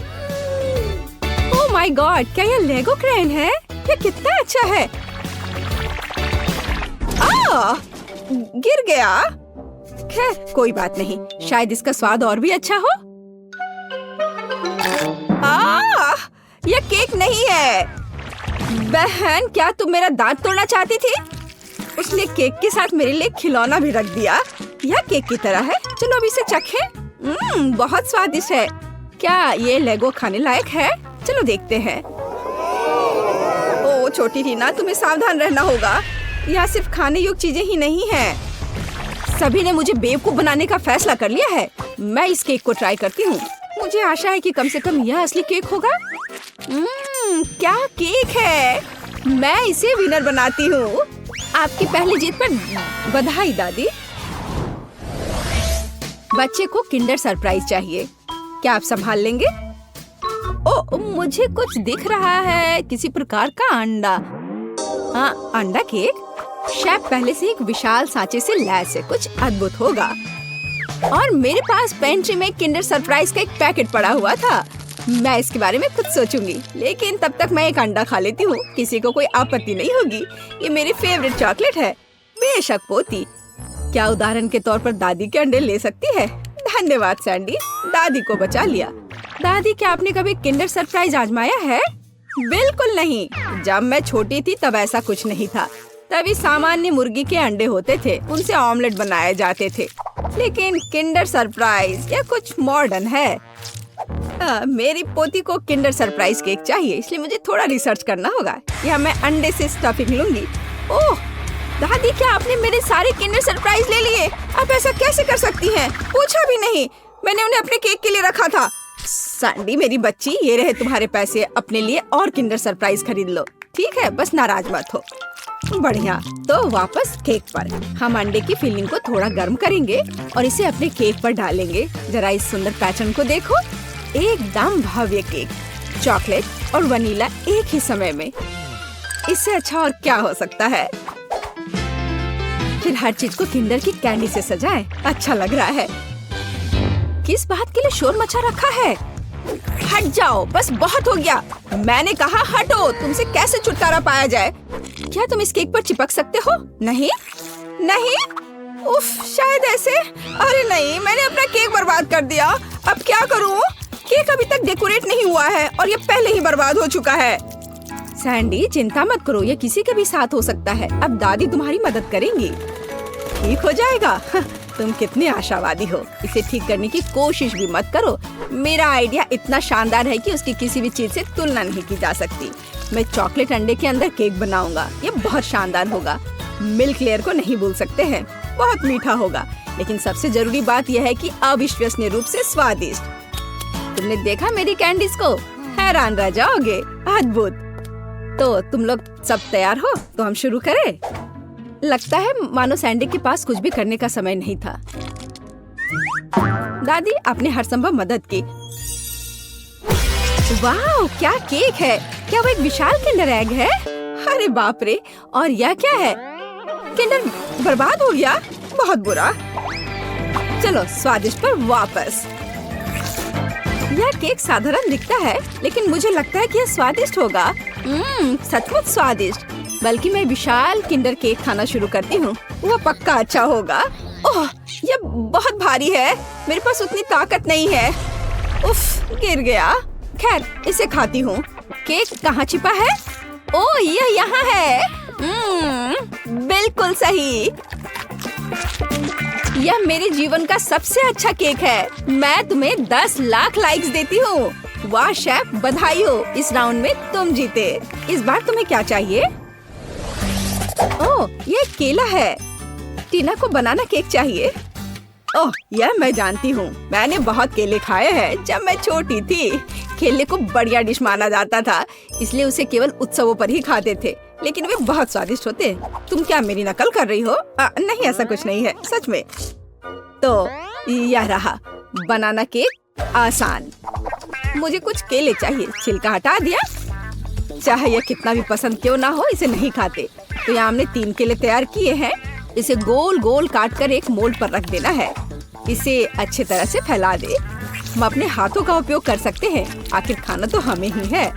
ओह माय गॉड, क्या यह लेगो क्रेन है? ये कितना अच्छा है। गिर गया। खैर कोई बात नहीं, शायद इसका स्वाद और भी अच्छा हो। यह केक नहीं है। बहन, क्या तुम मेरा दांत तोड़ना चाहती थी? उसने केक के साथ मेरे लिए खिलौना भी रख दिया। यह केक की तरह है। चलो अब इसे चखें। बहुत स्वादिष्ट है। क्या ये लेगो खाने लायक है? चलो देखते हैं। ओ छोटी टीना, तुम्हें सावधान रहना होगा। यहाँ सिर्फ खाने योग्य चीजें ही नहीं हैं। सभी ने मुझे बेवकूफ बनाने का फैसला कर लिया है। मैं इस केक को ट्राई करती हूँ। मुझे आशा है कि कम से कम यह असली केक होगा। क्या केक है! मैं इसे विनर बनाती हूँ। आपकी पहली जीत पर बधाई दादी। बच्चे को किंडर सरप्राइज चाहिए। क्या आप संभाल लेंगे? ओ, मुझे कुछ दिख रहा है, किसी प्रकार का अंडा। हाँ, अंडा केक। शेफ पहले से एक विशाल सांचे से लैस है, कुछ अद्भुत होगा। और मेरे पास पेंट्री में किंडर सरप्राइज का एक पैकेट पड़ा हुआ था। मैं इसके बारे में कुछ सोचूंगी, लेकिन तब तक मैं एक अंडा खा लेती हूँ। किसी को कोई आपत्ति नहीं होगी। ये मेरी फेवरेट चॉकलेट है। बेशक पोती। क्या उदाहरण के तौर पर दादी के अंडे ले सकती है? धन्यवाद सैंडी, दादी को बचा लिया। दादी, क्या आपने कभी किंडर सरप्राइज आजमाया है? बिल्कुल नहीं। जब मैं छोटी थी तब ऐसा कुछ नहीं था। तभी सामान्य मुर्गी के अंडे होते थे, उनसे ऑमलेट बनाए जाते थे। लेकिन किंडर सरप्राइज यह कुछ मॉडर्न है। मेरी पोती को किंडर सरप्राइज केक चाहिए, इसलिए मुझे थोड़ा रिसर्च करना होगा। यहाँ मैं अंडे से स्टफिंग लूंगी। ओह दादी, क्या आपने मेरे सारे किंडर सरप्राइज ले लिए? आप ऐसा कैसे कर सकती हैं? पूछा भी नहीं। मैंने उन्हें अपने केक के लिए रखा था। सैंडी मेरी बच्ची, ये रहे तुम्हारे पैसे, अपने लिए और किंडर सरप्राइज खरीद लो। ठीक है, बस नाराज मत हो। बढ़िया, तो वापस केक पर। हम अंडे की फिलिंग को थोड़ा गर्म करेंगे और इसे अपने केक पर डालेंगे। जरा इस सुंदर पैटर्न को देखो, एकदम भव्य केक, चॉकलेट और वनीला एक ही समय में। इससे अच्छा और क्या हो सकता है। फिर हर चीज को किंडर की कैंडी से सजाएं। अच्छा लग रहा है। किस बात के लिए शोर मचा रखा है? हट जाओ, बस बहुत हो गया। मैंने कहा हटो। तुमसे कैसे छुटकारा पाया जाए? क्या तुम इस केक पर चिपक सकते हो? नहीं नहीं, उफ, शायद ऐसे। अरे नहीं, मैंने अपना केक बर्बाद कर दिया। अब क्या करूं? केक अभी तक डेकोरेट नहीं हुआ है और ये पहले ही बर्बाद हो चुका है। सैंडी चिंता मत करो, ये किसी के भी साथ हो सकता है। अब दादी तुम्हारी मदद करेंगी। ठीक हो जाएगा। तुम कितने आशावादी हो। इसे ठीक करने की कोशिश भी मत करो। मेरा आइडिया इतना शानदार है कि उसकी किसी भी चीज से तुलना नहीं की जा सकती। मैं चॉकलेट अंडे के अंदर केक बनाऊंगा। ये बहुत शानदार होगा। मिल्क लेयर को नहीं भूल सकते हैं। बहुत मीठा होगा, लेकिन सबसे जरूरी बात यह है कि अविश्वसनीय रूप से स्वादिष्ट। तुमने देखा मेरी कैंडीज को? हैरान रह जाओगे। अद्भुत। तो तुम लोग सब तैयार हो? तो हम शुरू करें। लगता है मानो सैंडी के पास कुछ भी करने का समय नहीं था। दादी आपने हर संभव मदद की। वाह, क्या केक है! क्या वो एक विशाल किंडर एग है? अरे बाप रे! और यह क्या है? किंडर बर्बाद हो गया। बहुत बुरा। चलो स्वादिष्ट पर वापस। यह केक साधारण दिखता है, लेकिन मुझे लगता है कि यह स्वादिष्ट होगा। सचमुच स्वादिष्ट। बल्कि मैं विशाल किंडर केक खाना शुरू करती हूँ। वह पक्का अच्छा होगा। ओह, यह बहुत भारी है। मेरे पास उतनी ताकत नहीं है। उफ, गिर गया। खैर, इसे खाती हूँ। केक कहाँ छिपा है? ओह, यह यहाँ है। बिल्कुल सही। यह मेरे जीवन का सबसे अच्छा केक है। मैं तुम्हें 10 लाख लाइक्स देती हूँ। वाह शेफ, बधाई हो। इस राउंड में तुम जीते। इस बार तुम्हें क्या चाहिए? ओह, ये केला है। टीना को बनाना केक चाहिए। ओह, यह मैं जानती हूँ। मैंने बहुत केले खाए हैं जब मैं छोटी थी। केले को बढ़िया डिश माना जाता था, इसलिए उसे केवल उत्सवों पर ही खाते थे। लेकिन वे बहुत स्वादिष्ट होते। तुम क्या मेरी नकल कर रही हो? नहीं, ऐसा कुछ नहीं है, सच में। तो यह रहा बनाना केक। आसान। मुझे कुछ केले चाहिए। छिलका हटा दिया। चाहे यह कितना भी पसंद क्यों ना हो, इसे नहीं खाते। तो यहाँ हमने 3 केले तैयार किए हैं। इसे गोल गोल काट कर एक मोल्ड पर रख देना है। इसे अच्छी तरह से फैला दे। हम अपने हाथों का उपयोग कर सकते हैं, आखिर खाना तो हमें ही है।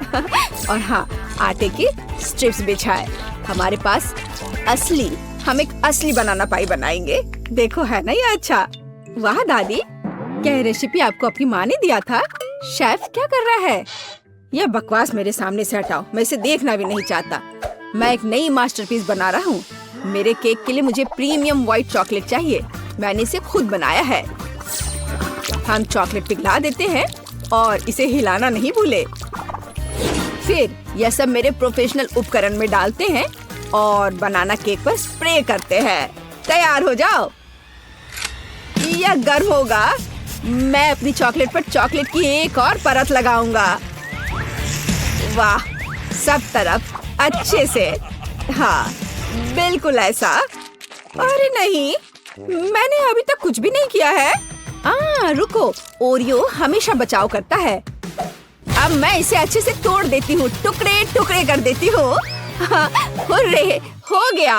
और हाँ, आटे की स्ट्रिप्स बिछाए। हमारे पास हम एक असली बनाना पाई बनाएंगे। देखो, है ना ये अच्छा? वाह दादी, क्या रेसिपी आपको अपनी माँ ने दिया था? शेफ क्या कर रहा है? यह बकवास मेरे सामने से हटाओ। मैं इसे देखना भी नहीं चाहता। मैं एक नई मास्टरपीस बना रहा हूँ। मेरे केक के लिए मुझे प्रीमियम व्हाइट चॉकलेट चाहिए। मैंने इसे खुद बनाया है। हम चॉकलेट पिघला देते हैं और इसे हिलाना नहीं भूले। फिर यह सब मेरे प्रोफेशनल उपकरण में डालते हैं और बनाना केक पर स्प्रे करते हैं। तैयार हो जाओ। यह गर्म होगा। मैं अपनी चॉकलेट पर चॉकलेट की एक और परत लगाऊंगा। वाह, सब तरफ अच्छे से। हाँ, बिल्कुल ऐसा। अरे नहीं, मैंने अभी तक कुछ भी नहीं किया है। रुको, ओरियो हमेशा बचाव करता है। अब मैं इसे अच्छे से तोड़ देती हूँ, टुकड़े टुकड़े कर देती हूँ। हुर्रे, हो गया।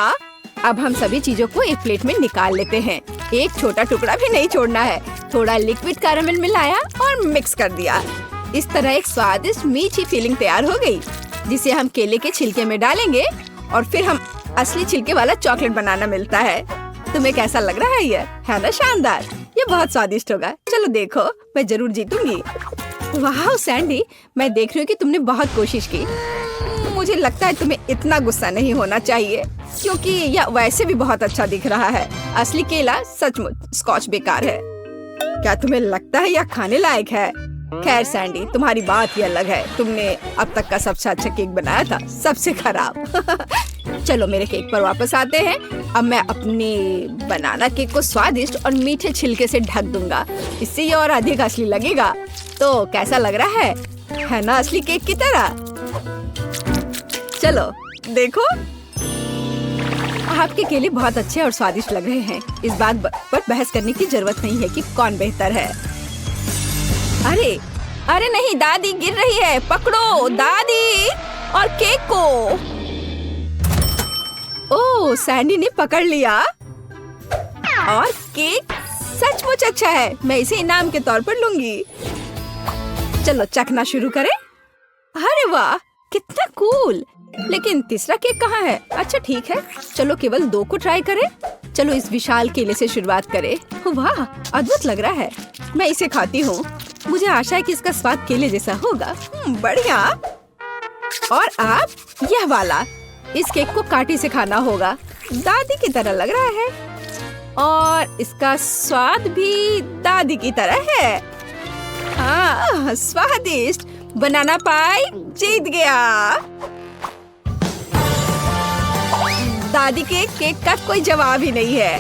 अब हम सभी चीजों को एक प्लेट में निकाल लेते हैं। एक छोटा टुकड़ा भी नहीं छोड़ना है। थोड़ा लिक्विड कैरामेल मिलाया और मिक्स कर दिया। इस तरह एक स्वादिष्ट मीठी फीलिंग तैयार हो गई, जिसे हम केले के छिलके में डालेंगे और फिर हम असली छिलके वाला चॉकलेट बनाना मिलता है। तुम्हें कैसा लग रहा है? ये है ना शानदार? ये बहुत स्वादिष्ट होगा। चलो देखो, मैं जरूर जीतूंगी। वाह सैंडी, मैं देख रही हूँ कि तुमने बहुत कोशिश की। मुझे लगता है तुम्हें इतना गुस्सा नहीं होना चाहिए, क्योंकि यह वैसे भी बहुत अच्छा दिख रहा है। असली केला सचमुच स्कॉच बेकार है। क्या तुम्हें लगता है यह खाने लायक है? खैर सैंडी, तुम्हारी बात ही अलग है। तुमने अब तक का सबसे अच्छा केक बनाया था, सबसे खराब। चलो मेरे केक पर वापस आते हैं। अब मैं अपने बनाना केक को स्वादिष्ट और मीठे छिलके से ढक दूंगा। इससे ये और अधिक असली लगेगा। तो कैसा लग रहा है ना असली केक की तरह? चलो देखो, आपके केले बहुत अच्छे और स्वादिष्ट लग रहे हैं। इस बात पर बहस करने की जरूरत नहीं है कि कौन बेहतर है। अरे अरे नहीं, दादी गिर रही है, पकड़ो दादी और केक को। ओह, सैंडी ने पकड़ लिया और केक सचमुच अच्छा है। मैं इसे इनाम के तौर पर लूंगी। चलो चखना शुरू करें। अरे वाह, कितना कूल। लेकिन तीसरा केक कहाँ है? अच्छा ठीक है, चलो केवल 2 को ट्राई करें। चलो इस विशाल केले से शुरुआत करें। वाह, अद्भुत लग रहा है। मैं इसे खाती हूँ। मुझे आशा है कि इसका स्वाद केले जैसा होगा। बढ़िया। और आप यह वाला, इस केक को कांटे से खाना होगा। दादी की तरह लग रहा है और इसका स्वाद भी दादी की तरह है। हाँ, स्वादिष्ट। बनाना पाई जीत गया। दादी के केक का कोई जवाब ही नहीं है।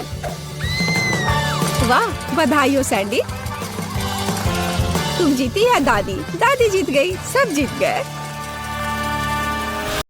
वाह, बधाई हो सैंडी। तुम जीती या दादी? दादी जीत गई, सब जीत गए।